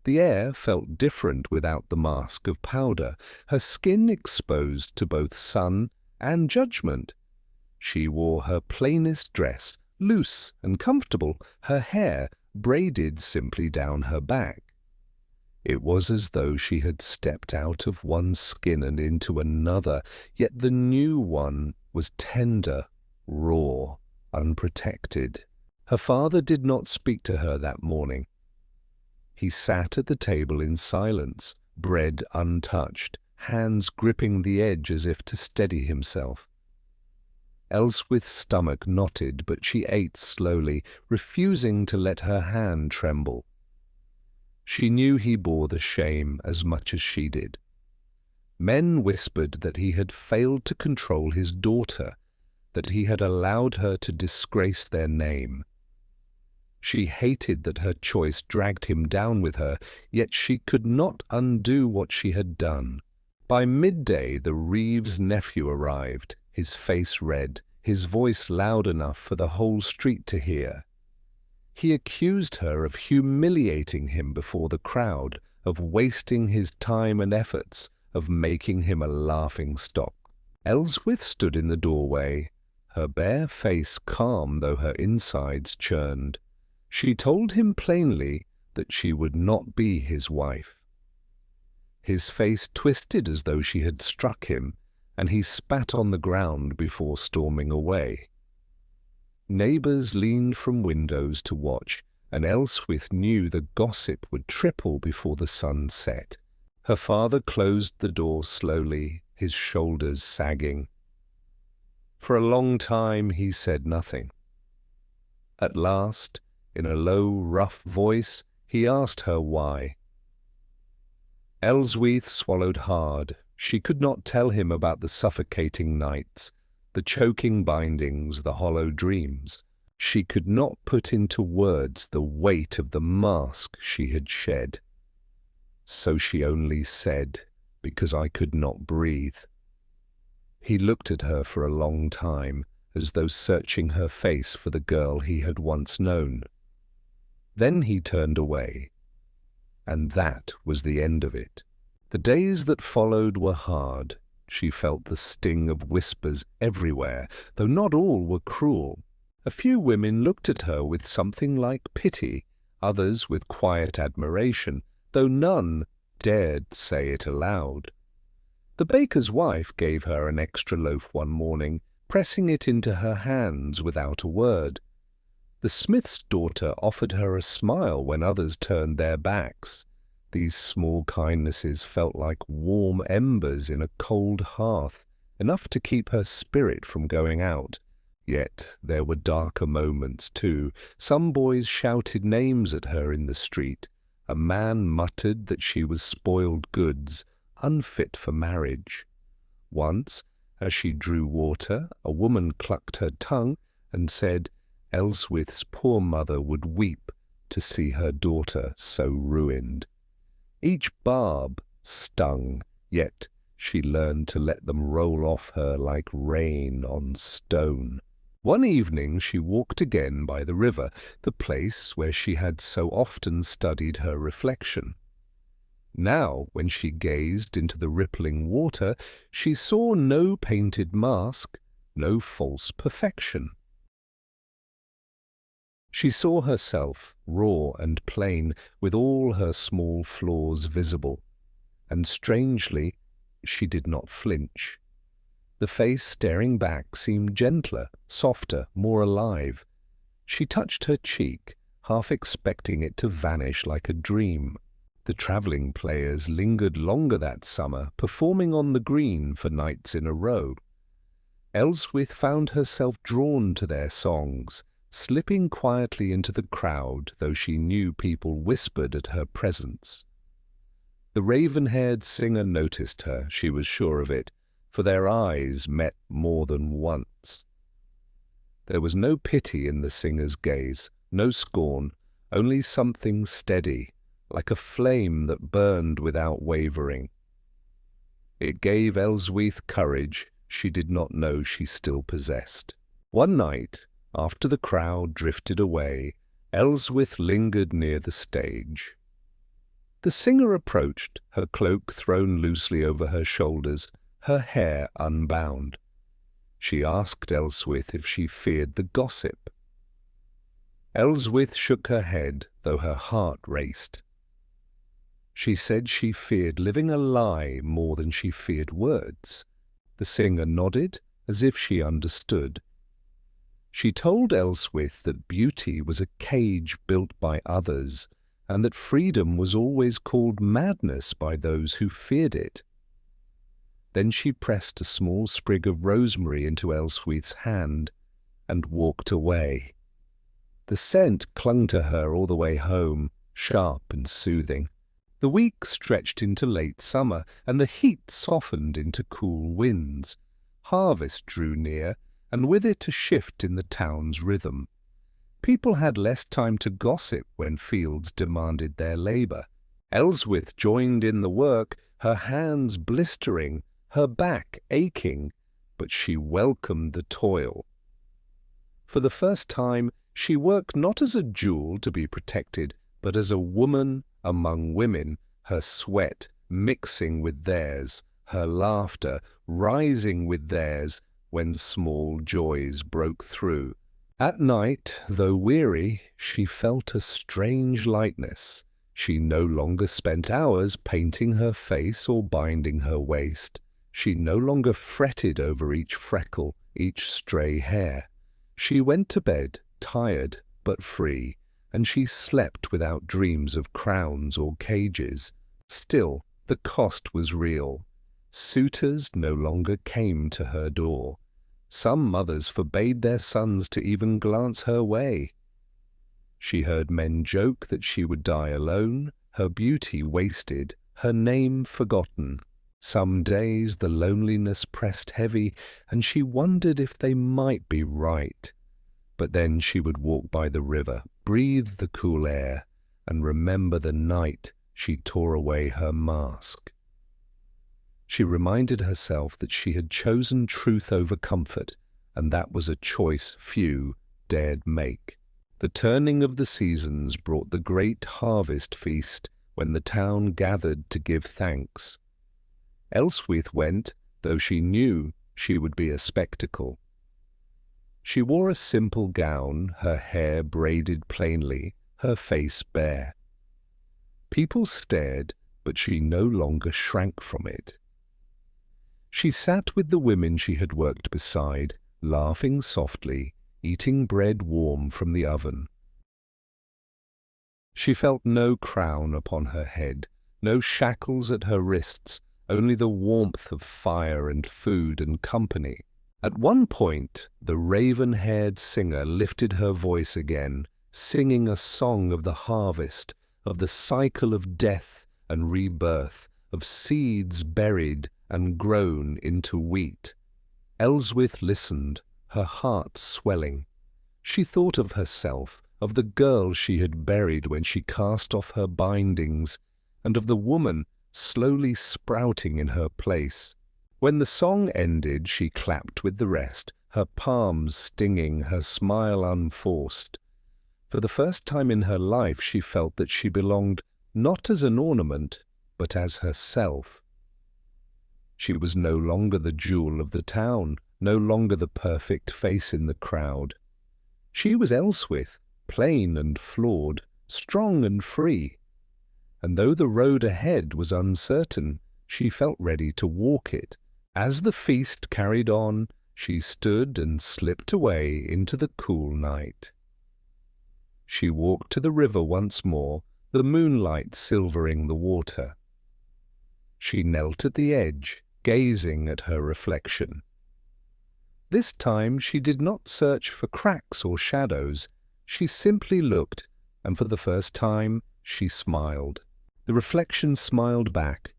The air felt different without the mask of powder, her skin exposed to both sun and judgment. She wore her plainest dress, loose and comfortable, her hair braided simply down her back. It was as though she had stepped out of one skin and into another, yet the new one was tender, raw, unprotected. Her father did not speak to her that morning. He sat at the table in silence, bread untouched, hands gripping the edge as if to steady himself. Elswyth's stomach knotted, but she ate slowly, refusing to let her hand tremble. She knew he bore the shame as much as she did. Men whispered that he had failed to control his daughter, that he had allowed her to disgrace their name. She hated that her choice dragged him down with her, yet she could not undo what she had done. By midday the Reeves' nephew arrived, his face red, his voice loud enough for the whole street to hear. He accused her of humiliating him before the crowd, of wasting his time and efforts, of making him a laughing-stock. Elswyth stood in the doorway, her bare face calm though her insides churned. She told him plainly that she would not be his wife. His face twisted as though she had struck him, and he spat on the ground before storming away. Neighbours leaned from windows to watch, and Elswyth knew the gossip would triple before the sun set. Her father closed the door slowly, his shoulders sagging. For a long time he said nothing. At last, in a low, rough voice, he asked her why. Elswyth swallowed hard. She could not tell him about the suffocating nights, the choking bindings, the hollow dreams. She could not put into words the weight of the mask she had shed. So she only said, because I could not breathe." He looked at her for a long time, as though searching her face for the girl he had once known. Then he turned away, and that was the end of it. The days that followed were hard. She felt the sting of whispers everywhere, though not all were cruel. A few women looked at her with something like pity, others with quiet admiration, though none dared say it aloud. The baker's wife gave her an extra loaf one morning, pressing it into her hands without a word. The smith's daughter offered her a smile when others turned their backs. These small kindnesses felt like warm embers in a cold hearth, enough to keep her spirit from going out. Yet there were darker moments too. Some boys shouted names at her in the street. A man muttered that she was spoiled goods, unfit for marriage. Once, as she drew water, a woman clucked her tongue and said Elswyth's poor mother would weep to see her daughter so ruined. Each barb stung, yet she learned to let them roll off her like rain on stone. One evening she walked again by the river, the place where she had so often studied her reflection. Now, when she gazed into the rippling water, she saw no painted mask, no false perfection. She saw herself, raw and plain, with all her small flaws visible, and strangely, she did not flinch. The face staring back seemed gentler, softer, more alive. She touched her cheek, half expecting it to vanish like a dream. The travelling players lingered longer that summer, performing on the green for nights in a row. Elswyth found herself drawn to their songs, slipping quietly into the crowd, though she knew people whispered at her presence. The raven-haired singer noticed her, she was sure of it, for their eyes met more than once. There was no pity in the singer's gaze, no scorn, only something steady, like a flame that burned without wavering. It gave Elswyth courage she did not know she still possessed. One night, after the crowd drifted away, Elswyth lingered near the stage. The singer approached, her cloak thrown loosely over her shoulders, her hair unbound. She asked Elswyth if she feared the gossip. Elswyth shook her head, though her heart raced. She said she feared living a lie more than she feared words. The singer nodded, as if she understood. She told Elswyth that beauty was a cage built by others, and that freedom was always called madness by those who feared it. Then she pressed a small sprig of rosemary into Elswyth's hand and walked away. The scent clung to her all the way home, sharp and soothing. The week stretched into late summer, and the heat softened into cool winds. Harvest drew near, and with it a shift in the town's rhythm. People had less time to gossip when fields demanded their labour. Elswyth joined in the work, her hands blistering, her back aching, but she welcomed the toil. For the first time, she worked not as a jewel to be protected, but as a woman among women, her sweat mixing with theirs, her laughter rising with theirs when small joys broke through. At night, though weary, she felt a strange lightness. She no longer spent hours painting her face or binding her waist. She no longer fretted over each freckle, each stray hair. She went to bed, tired but free, and she slept without dreams of crowns or cages. Still, the cost was real. Suitors no longer came to her door. Some mothers forbade their sons to even glance her way. She heard men joke that she would die alone, her beauty wasted, her name forgotten. Some days the loneliness pressed heavy, and she wondered if they might be right. But then she would walk by the river, breathe the cool air, and remember the night she tore away her mask. She reminded herself that she had chosen truth over comfort, and that was a choice few dared make. The turning of the seasons brought the great harvest feast, when the town gathered to give thanks. Elswyth went, though she knew she would be a spectacle. She wore a simple gown, her hair braided plainly, her face bare. People stared, but she no longer shrank from it. She sat with the women she had worked beside, laughing softly, eating bread warm from the oven. She felt no crown upon her head, no shackles at her wrists, only the warmth of fire and food and company. At one point, the raven-haired singer lifted her voice again, singing a song of the harvest, of the cycle of death and rebirth, of seeds buried and grown into wheat. Elswyth listened, her heart swelling. She thought of herself, of the girl she had buried when she cast off her bindings, and of the woman slowly sprouting in her place. When the song ended, she clapped with the rest, her palms stinging, her smile unforced. For the first time in her life she felt that she belonged not as an ornament, but as herself. She was no longer the jewel of the town, no longer the perfect face in the crowd. She was Elswyth, plain and flawed, strong and free. And though the road ahead was uncertain, she felt ready to walk it. As the feast carried on, she stood and slipped away into the cool night. She walked to the river once more, the moonlight silvering the water. She knelt at the edge, gazing at her reflection. This time she did not search for cracks or shadows. She simply looked, and for the first time she smiled. The reflection smiled back,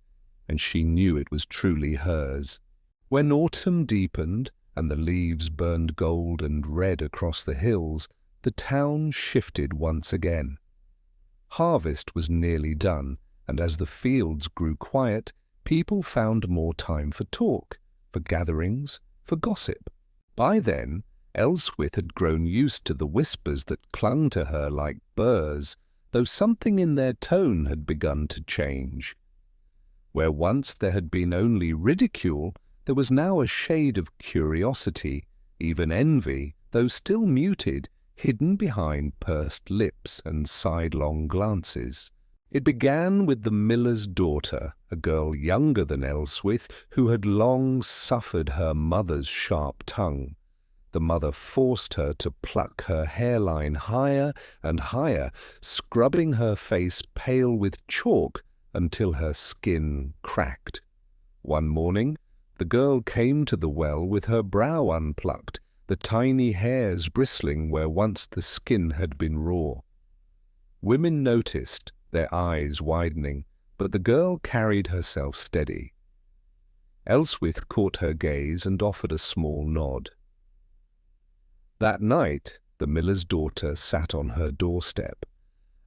and she knew it was truly hers. When autumn deepened, and the leaves burned gold and red across the hills, the town shifted once again. Harvest was nearly done, and as the fields grew quiet, people found more time for talk, for gatherings, for gossip. By then, Elswyth had grown used to the whispers that clung to her like burrs, though something in their tone had begun to change. Where once there had been only ridicule, there was now a shade of curiosity, even envy, though still muted, hidden behind pursed lips and sidelong glances. It began with the miller's daughter, a girl younger than Elswyth, who had long suffered her mother's sharp tongue. The mother forced her to pluck her hairline higher and higher, scrubbing her face pale with chalk until her skin cracked. One morning, the girl came to the well with her brow unplucked, the tiny hairs bristling where once the skin had been raw. Women noticed, their eyes widening, but the girl carried herself steady. Elswyth caught her gaze and offered a small nod. That night, the miller's daughter sat on her doorstep,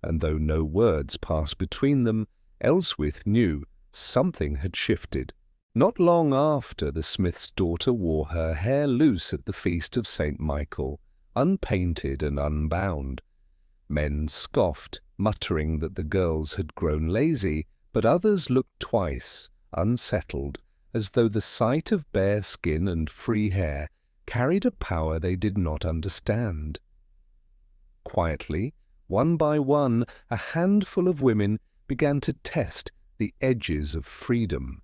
and though no words passed between them, Elswyth knew something had shifted. Not long after, the smith's daughter wore her hair loose at the feast of St. Michael, unpainted and unbound. Men scoffed, muttering that the girls had grown lazy, but others looked twice, unsettled, as though the sight of bare skin and free hair carried a power they did not understand. Quietly, one by one, a handful of women began to test the edges of freedom.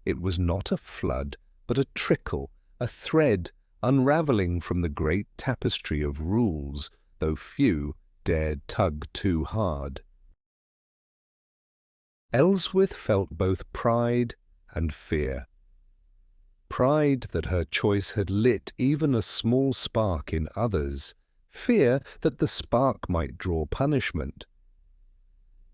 It was not a flood, but a trickle, a thread unravelling from the great tapestry of rules, though few dared tug too hard. Elswyth felt both pride and fear. Pride that her choice had lit even a small spark in others, fear that the spark might draw punishment.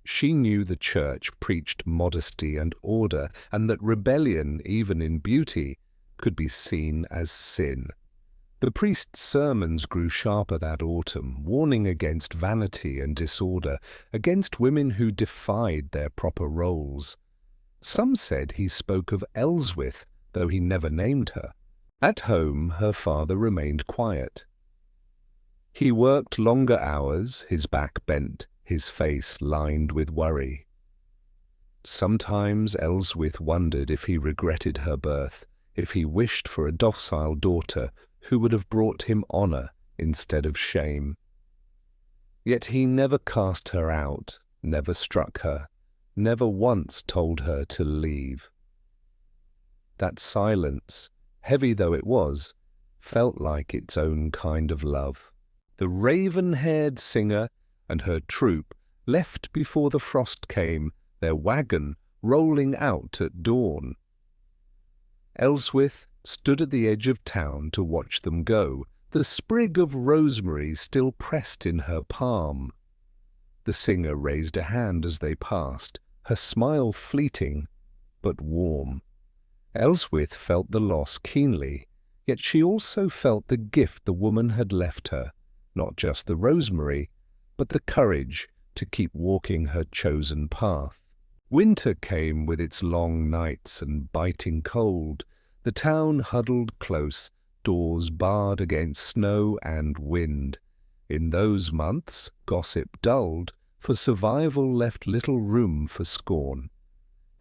She knew the Church preached modesty and order, and that rebellion, even in beauty, could be seen as sin. The priest's sermons grew sharper that autumn, warning against vanity and disorder, against women who defied their proper roles. Some said he spoke of Elswyth, though he never named her. At home, her father remained quiet. He worked longer hours, his back bent, his face lined with worry. Sometimes Elswyth wondered if he regretted her birth, if he wished for a docile daughter who would have brought him honour instead of shame. Yet he never cast her out, never struck her, never once told her to leave. That silence, heavy though it was, felt like its own kind of love. The raven-haired singer and her troupe left before the frost came, their wagon rolling out at dawn. Elswyth stood at the edge of town to watch them go, the sprig of rosemary still pressed in her palm. The singer raised a hand as they passed, her smile fleeting, but warm. Elswyth felt the loss keenly, yet she also felt the gift the woman had left her, not just the rosemary, but the courage to keep walking her chosen path. Winter came with its long nights and biting cold. The town huddled close, doors barred against snow and wind. In those months, gossip dulled, for survival left little room for scorn.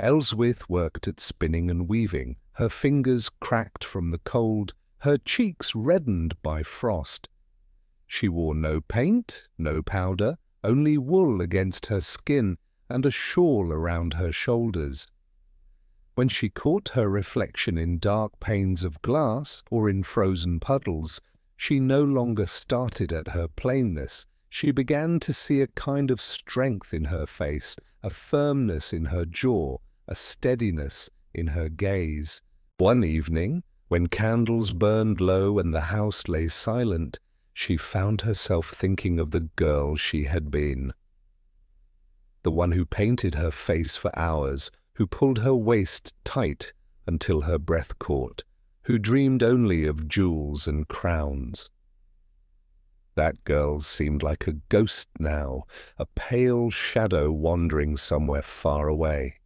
Elswyth worked at spinning and weaving, her fingers cracked from the cold, her cheeks reddened by frost. She wore no paint, no powder, only wool against her skin and a shawl around her shoulders. When she caught her reflection in dark panes of glass or in frozen puddles, she no longer started at her plainness. She began to see a kind of strength in her face, a firmness in her jaw, a steadiness in her gaze. One evening, when candles burned low and the house lay silent, she found herself thinking of the girl she had been. The one who painted her face for hours, who pulled her waist tight until her breath caught, who dreamed only of jewels and crowns. That girl seemed like a ghost now, a pale shadow wandering somewhere far away.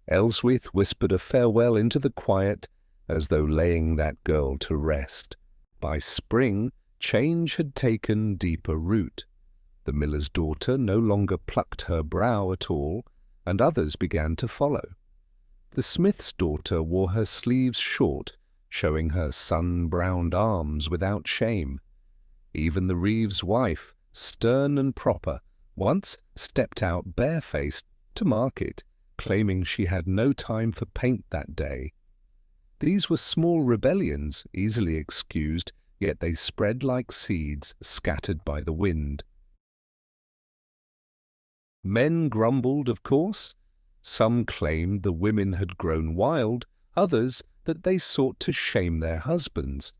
Elswyth whispered a farewell into the quiet, as though laying that girl to rest. By spring, change had taken deeper root. The miller's daughter no longer plucked her brow at all, and others began to follow. The smith's daughter wore her sleeves short, showing her sun-browned arms without shame. Even the reeve's wife, stern and proper, once stepped out barefaced to market, claiming she had no time for paint that day. These were small rebellions, easily excused, yet they spread like seeds scattered by the wind. Men grumbled, of course. Some claimed the women had grown wild, others that they sought to shame their husbands.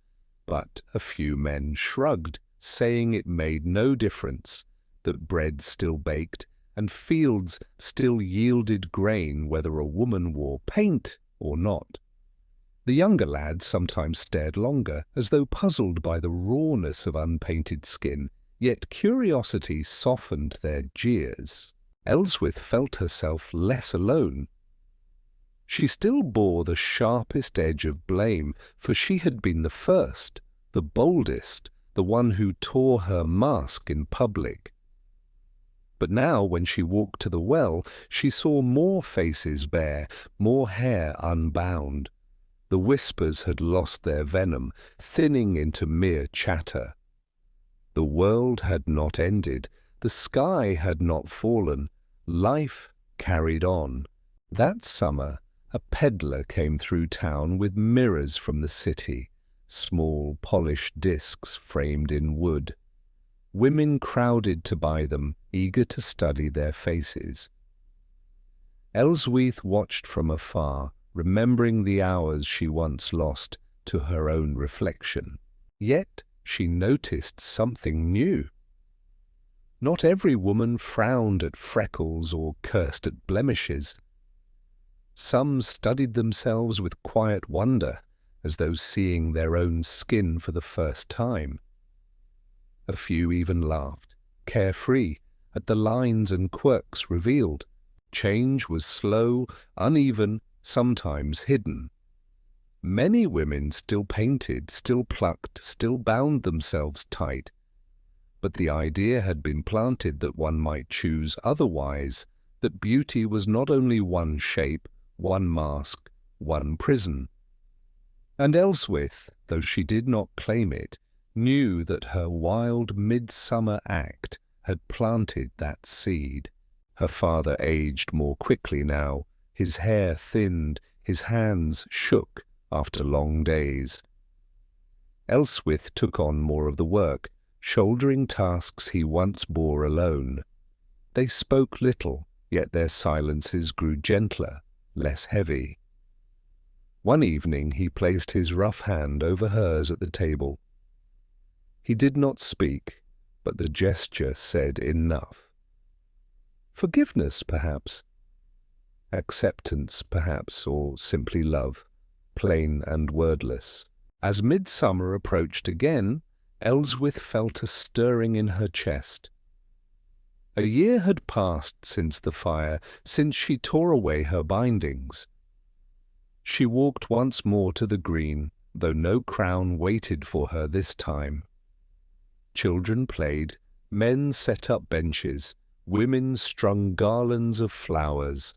But a few men shrugged, saying it made no difference, that bread still baked and fields still yielded grain whether a woman wore paint or not. The younger lads sometimes stared longer, as though puzzled by the rawness of unpainted skin, yet curiosity softened their jeers. Elswyth felt herself less alone. She still bore the sharpest edge of blame, for she had been the first, the boldest, the one who tore her mask in public. But now, when she walked to the well, she saw more faces bare, more hair unbound. The whispers had lost their venom, thinning into mere chatter. The world had not ended, the sky had not fallen, life carried on. That summer, a peddler came through town with mirrors from the city, small polished discs framed in wood. Women crowded to buy them, eager to study their faces. Elswyth watched from afar, remembering the hours she once lost to her own reflection. Yet she noticed something new. Not every woman frowned at freckles or cursed at blemishes. Some studied themselves with quiet wonder, as though seeing their own skin for the first time. A few even laughed, carefree, at the lines and quirks revealed. change was slow, uneven, sometimes hidden. Many women still painted, still plucked, still bound themselves tight. But the idea had been planted that one might choose otherwise, that beauty was not only one shape, one mask, one prison. And Elswyth, though she did not claim it, knew that her wild midsummer act had planted that seed. Her father aged more quickly now, his hair thinned, his hands shook after long days. Elswyth took on more of the work, shouldering tasks he once bore alone. They spoke little, yet their silences grew gentler, less heavy. One evening he placed his rough hand over hers at the table. He did not speak, but the gesture said enough. Forgiveness, perhaps. Acceptance, perhaps, or simply love, plain and wordless. As midsummer approached again, Elswyth felt a stirring in her chest. A year had passed since the fire, since she tore away her bindings. She walked once more to the green, though no crown waited for her this time. Children played, men set up benches, women strung garlands of flowers.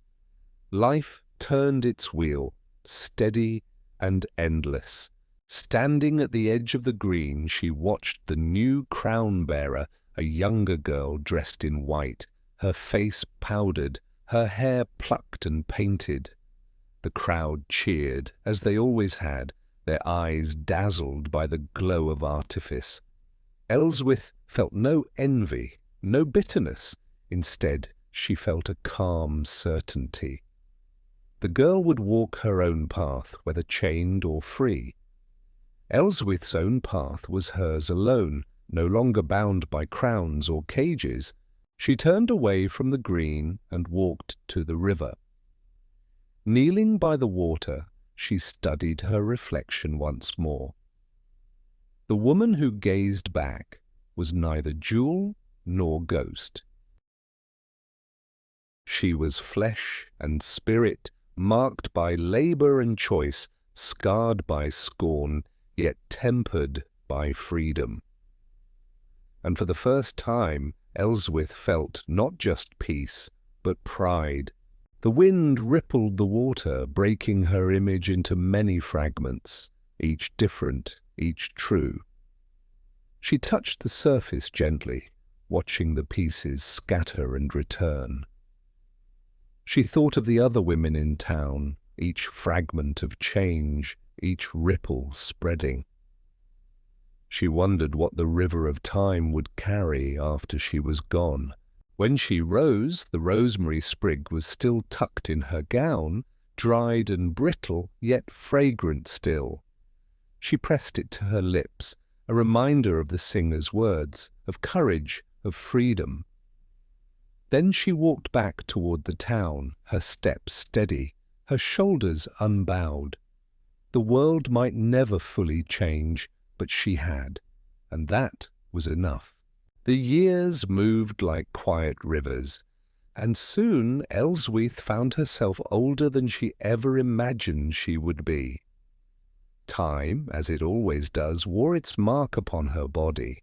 Life turned its wheel, steady and endless. Standing at the edge of the green, she watched the new crown-bearer, a younger girl dressed in white, her face powdered, her hair plucked and painted. The crowd cheered, as they always had, their eyes dazzled by the glow of artifice. Elswyth felt no envy, no bitterness. Instead, she felt a calm certainty. The girl would walk her own path, whether chained or free. Elswyth's own path was hers alone, no longer bound by crowns or cages. She turned away from the green and walked to the river. Kneeling by the water, she studied her reflection once more. The woman who gazed back was neither jewel nor ghost. She was flesh and spirit, marked by labor and choice, scarred by scorn, yet tempered by freedom. And for the first time, Elswyth felt not just peace, but pride. The wind rippled the water, breaking her image into many fragments, each different, each true. She touched the surface gently, watching the pieces scatter and return. She thought of the other women in town, each fragment of change, each ripple spreading. She wondered what the river of time would carry after she was gone. When she rose, the rosemary sprig was still tucked in her gown, dried and brittle, yet fragrant still. She pressed it to her lips, a reminder of the singer's words, of courage, of freedom. Then she walked back toward the town, her steps steady, her shoulders unbowed. The world might never fully change, but she had, and that was enough. The years moved like quiet rivers, and soon Elswyth found herself older than she ever imagined she would be. Time, as it always does, wore its mark upon her body.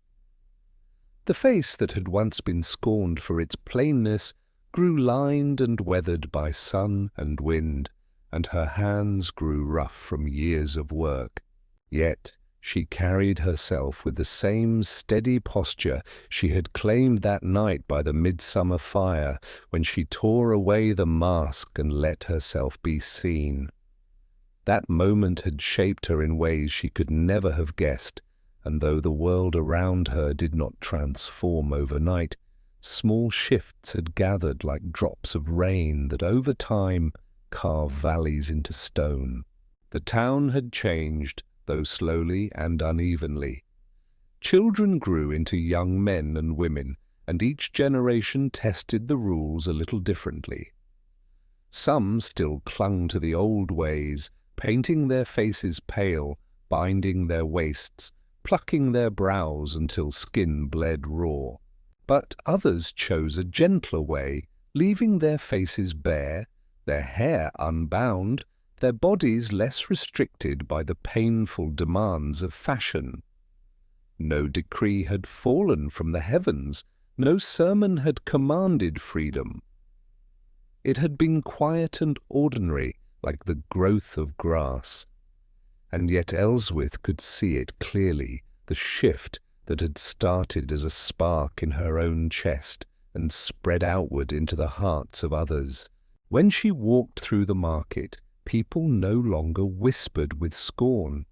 The face that had once been scorned for its plainness grew lined and weathered by sun and wind, and her hands grew rough from years of work. Yet she carried herself with the same steady posture she had claimed that night by the midsummer fire, when she tore away the mask and let herself be seen. That moment had shaped her in ways she could never have guessed, and though the world around her did not transform overnight, small shifts had gathered like drops of rain that over time carve valleys into stone. The town had changed, though slowly and unevenly. Children grew into young men and women, and each generation tested the rules a little differently. Some still clung to the old ways, painting their faces pale, binding their waists, plucking their brows until skin bled raw. But others chose a gentler way, leaving their faces bare, their hair unbound, their bodies less restricted by the painful demands of fashion. No decree had fallen from the heavens, no sermon had commanded freedom. It had been quiet and ordinary, like the growth of grass. And yet Elswyth could see it clearly, the shift that had started as a spark in her own chest and spread outward into the hearts of others. When she walked through the market, people no longer whispered with scorn.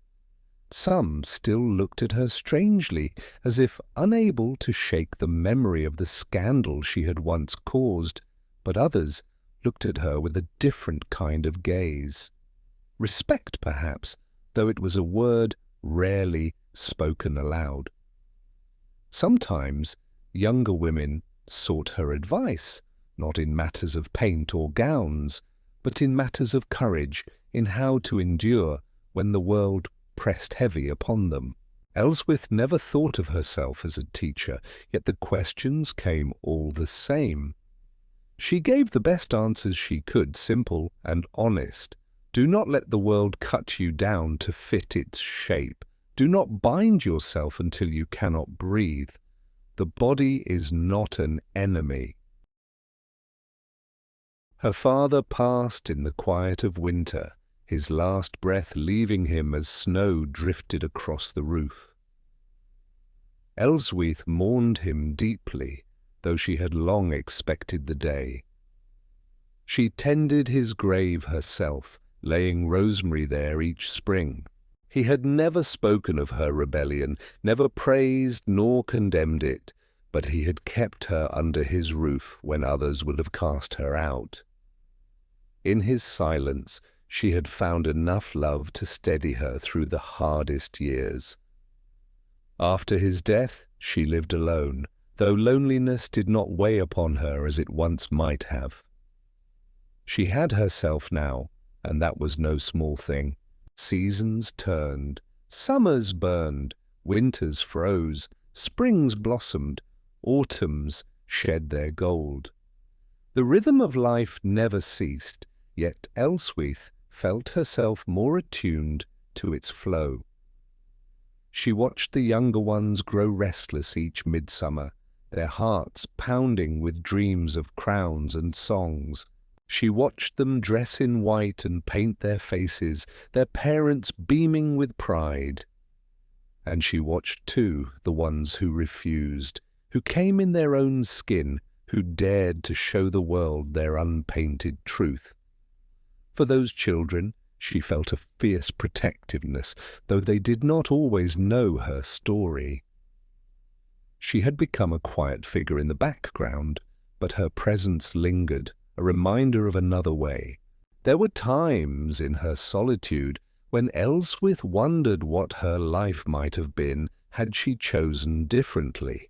Some still looked at her strangely, as if unable to shake the memory of the scandal she had once caused, but others looked at her with a different kind of gaze. Respect, perhaps, though it was a word rarely spoken aloud. Sometimes younger women sought her advice, not in matters of paint or gowns, but in matters of courage, in how to endure when the world pressed heavy upon them. Elswyth never thought of herself as a teacher, yet the questions came all the same. She gave the best answers she could, simple and honest. Do not let the world cut you down to fit its shape. Do not bind yourself until you cannot breathe. The body is not an enemy. Her father passed in the quiet of winter, his last breath leaving him as snow drifted across the roof. Elswyth mourned him deeply, though she had long expected the day. She tended his grave herself, laying rosemary there each spring. He had never spoken of her rebellion, never praised nor condemned it, but he had kept her under his roof when others would have cast her out. In his silence, she had found enough love to steady her through the hardest years. After his death, she lived alone, though loneliness did not weigh upon her as it once might have. She had herself now, and that was no small thing. Seasons turned, summers burned, winters froze, springs blossomed, autumns shed their gold. The rhythm of life never ceased, yet Elswyth felt herself more attuned to its flow. She watched the younger ones grow restless each midsummer, their hearts pounding with dreams of crowns and songs. She watched them dress in white and paint their faces, their parents beaming with pride. And she watched, too, the ones who refused, who came in their own skin, who dared to show the world their unpainted truth. For those children, she felt a fierce protectiveness, though they did not always know her story. She had become a quiet figure in the background, but her presence lingered, a reminder of another way. There were times in her solitude when Elswyth wondered what her life might have been had she chosen differently.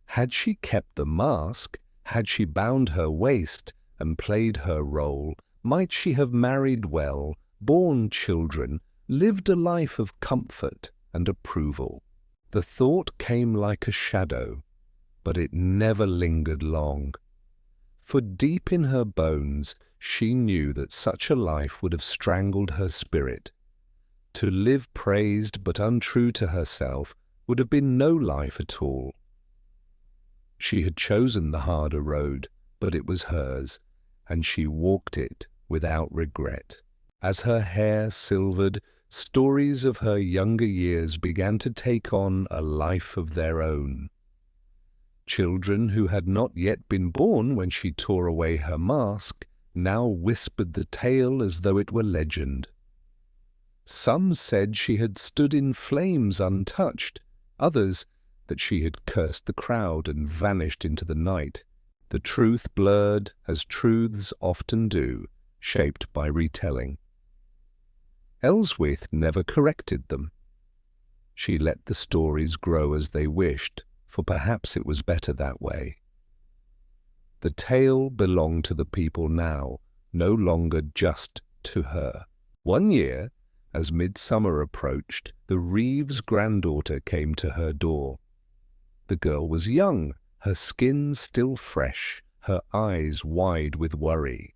Had she kept the mask, had she bound her waist and played her role, might she have married well, borne children, lived a life of comfort and approval. The thought came like a shadow, but it never lingered long. For deep in her bones she knew that such a life would have strangled her spirit. To live praised but untrue to herself would have been no life at all. She had chosen the harder road, but it was hers, and she walked it without regret. As her hair silvered, stories of her younger years began to take on a life of their own. Children who had not yet been born when she tore away her mask now whispered the tale as though it were legend. Some said she had stood in flames untouched, others that she had cursed the crowd and vanished into the night. The truth blurred, as truths often do, shaped by retelling. Elswyth never corrected them. She let the stories grow as they wished, for perhaps it was better that way. The tale belonged to the people now, no longer just to her. One year, as midsummer approached, the Reeves' granddaughter came to her door. The girl was young, her skin still fresh, her eyes wide with worry.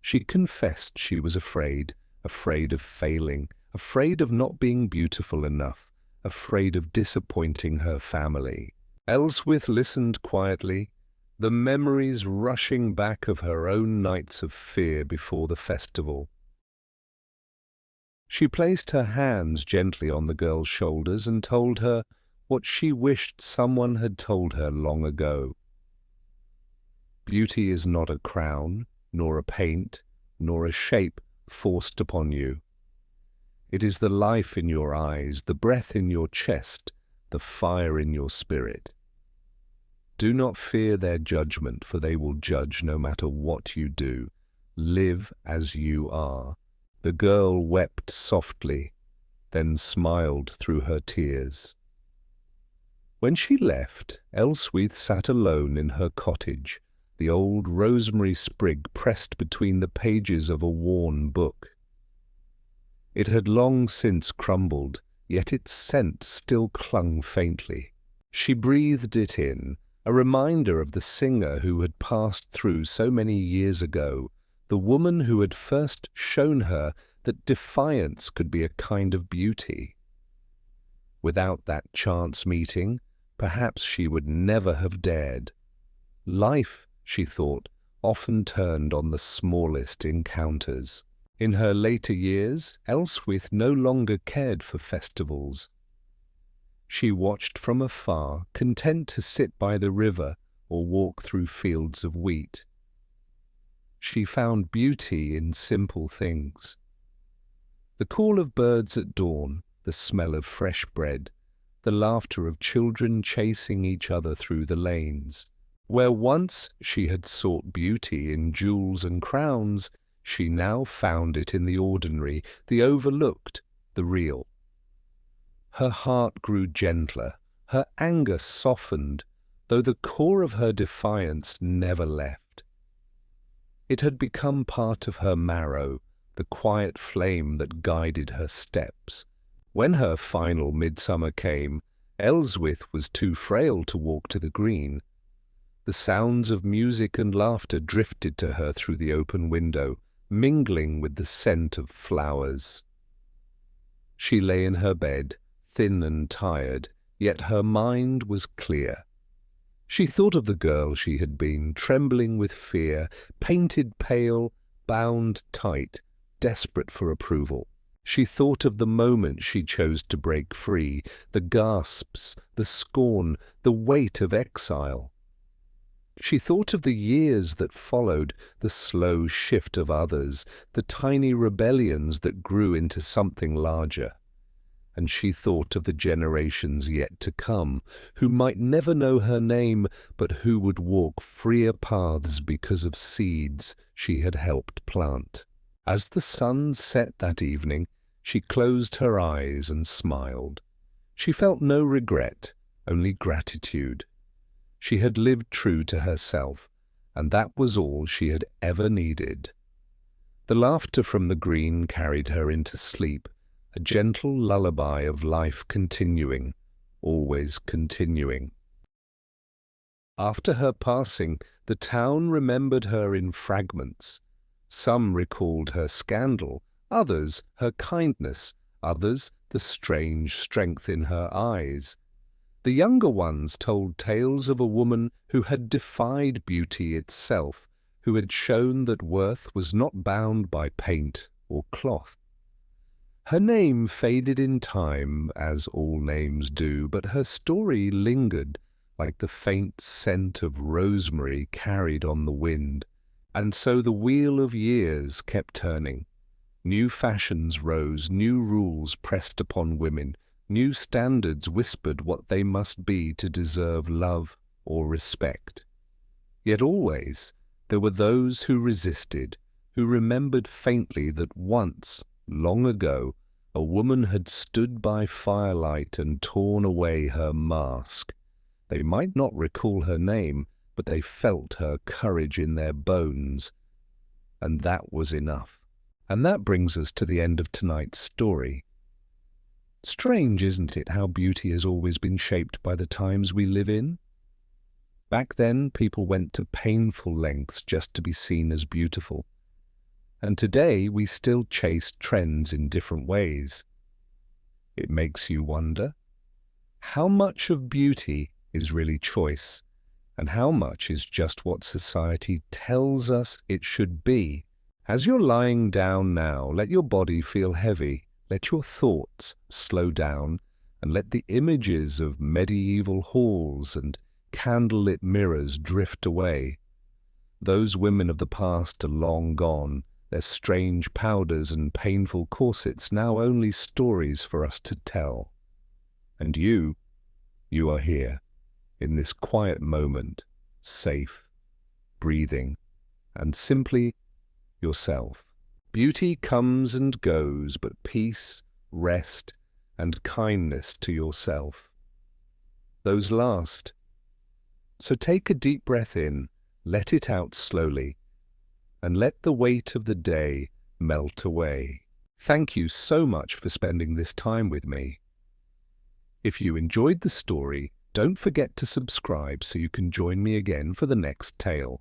She confessed she was afraid of failing, afraid of not being beautiful enough, afraid of disappointing her family. Elswyth listened quietly, the memories rushing back of her own nights of fear before the festival. She placed her hands gently on the girl's shoulders and told her what she wished someone had told her long ago. Beauty is not a crown, nor a paint, nor a shape forced upon you. It is the life in your eyes, the breath in your chest, the fire in your spirit. Do not fear their judgment, for they will judge no matter what you do. Live as you are. The girl wept softly, then smiled through her tears. When she left, Elswyth sat alone in her cottage, the old rosemary sprig pressed between the pages of a worn book. It had long since crumbled, yet its scent still clung faintly. She breathed it in, a reminder of the singer who had passed through so many years ago, the woman who had first shown her that defiance could be a kind of beauty. Without that chance meeting, perhaps she would never have dared. Life, she thought, often turned on the smallest encounters. In her later years, Elswyth no longer cared for festivals. She watched from afar, content to sit by the river or walk through fields of wheat. She found beauty in simple things. The call of birds at dawn, the smell of fresh bread, the laughter of children chasing each other through the lanes. Where once she had sought beauty in jewels and crowns, she now found it in the ordinary, the overlooked, the real. Her heart grew gentler, her anger softened, though the core of her defiance never left. It had become part of her marrow, the quiet flame that guided her steps. When her final midsummer came, Elswyth was too frail to walk to the green. The sounds of music and laughter drifted to her through the open window, mingling with the scent of flowers. She lay in her bed, thin and tired, yet her mind was clear. She thought of the girl she had been, trembling with fear, painted pale, bound tight, desperate for approval. She thought of the moment she chose to break free, the gasps, the scorn, the weight of exile. She thought of the years that followed, the slow shift of others, the tiny rebellions that grew into something larger. And she thought of the generations yet to come, who might never know her name, but who would walk freer paths because of seeds she had helped plant. As the sun set that evening, she closed her eyes and smiled. She felt no regret, only gratitude. She had lived true to herself, and that was all she had ever needed. The laughter from the green carried her into sleep, a gentle lullaby of life continuing, always continuing. After her passing, the town remembered her in fragments. Some recalled her scandal, others her kindness, others the strange strength in her eyes. The younger ones told tales of a woman who had defied beauty itself, who had shown that worth was not bound by paint or cloth. Her name faded in time, as all names do, but her story lingered like the faint scent of rosemary carried on the wind. And so the wheel of years kept turning. New fashions rose, new rules pressed upon women, new standards whispered what they must be to deserve love or respect. Yet always there were those who resisted, who remembered faintly that once, long ago, a woman had stood by firelight and torn away her mask. They might not recall her name, but they felt her courage in their bones, and that was enough. And that brings us to the end of tonight's story. Strange, isn't it, how beauty has always been shaped by the times we live in? Back then, people went to painful lengths just to be seen as beautiful. And today, we still chase trends in different ways. It makes you wonder, how much of beauty is really choice, and how much is just what society tells us it should be? As you're lying down now, let your body feel heavy, let your thoughts slow down, and let the images of medieval halls and candlelit mirrors drift away. Those women of the past are long gone, their strange powders and painful corsets now only stories for us to tell. And you are here, in this quiet moment, safe, breathing, and simply yourself. Beauty comes and goes, but peace, rest, and kindness to yourself, those last. So take a deep breath in, let it out slowly, and let the weight of the day melt away. Thank you so much for spending this time with me. If you enjoyed the story, don't forget to subscribe so you can join me again for the next tale.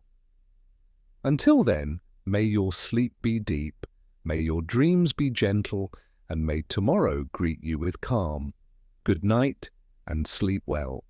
Until then, may your sleep be deep, may your dreams be gentle, and may tomorrow greet you with calm. Good night and sleep well.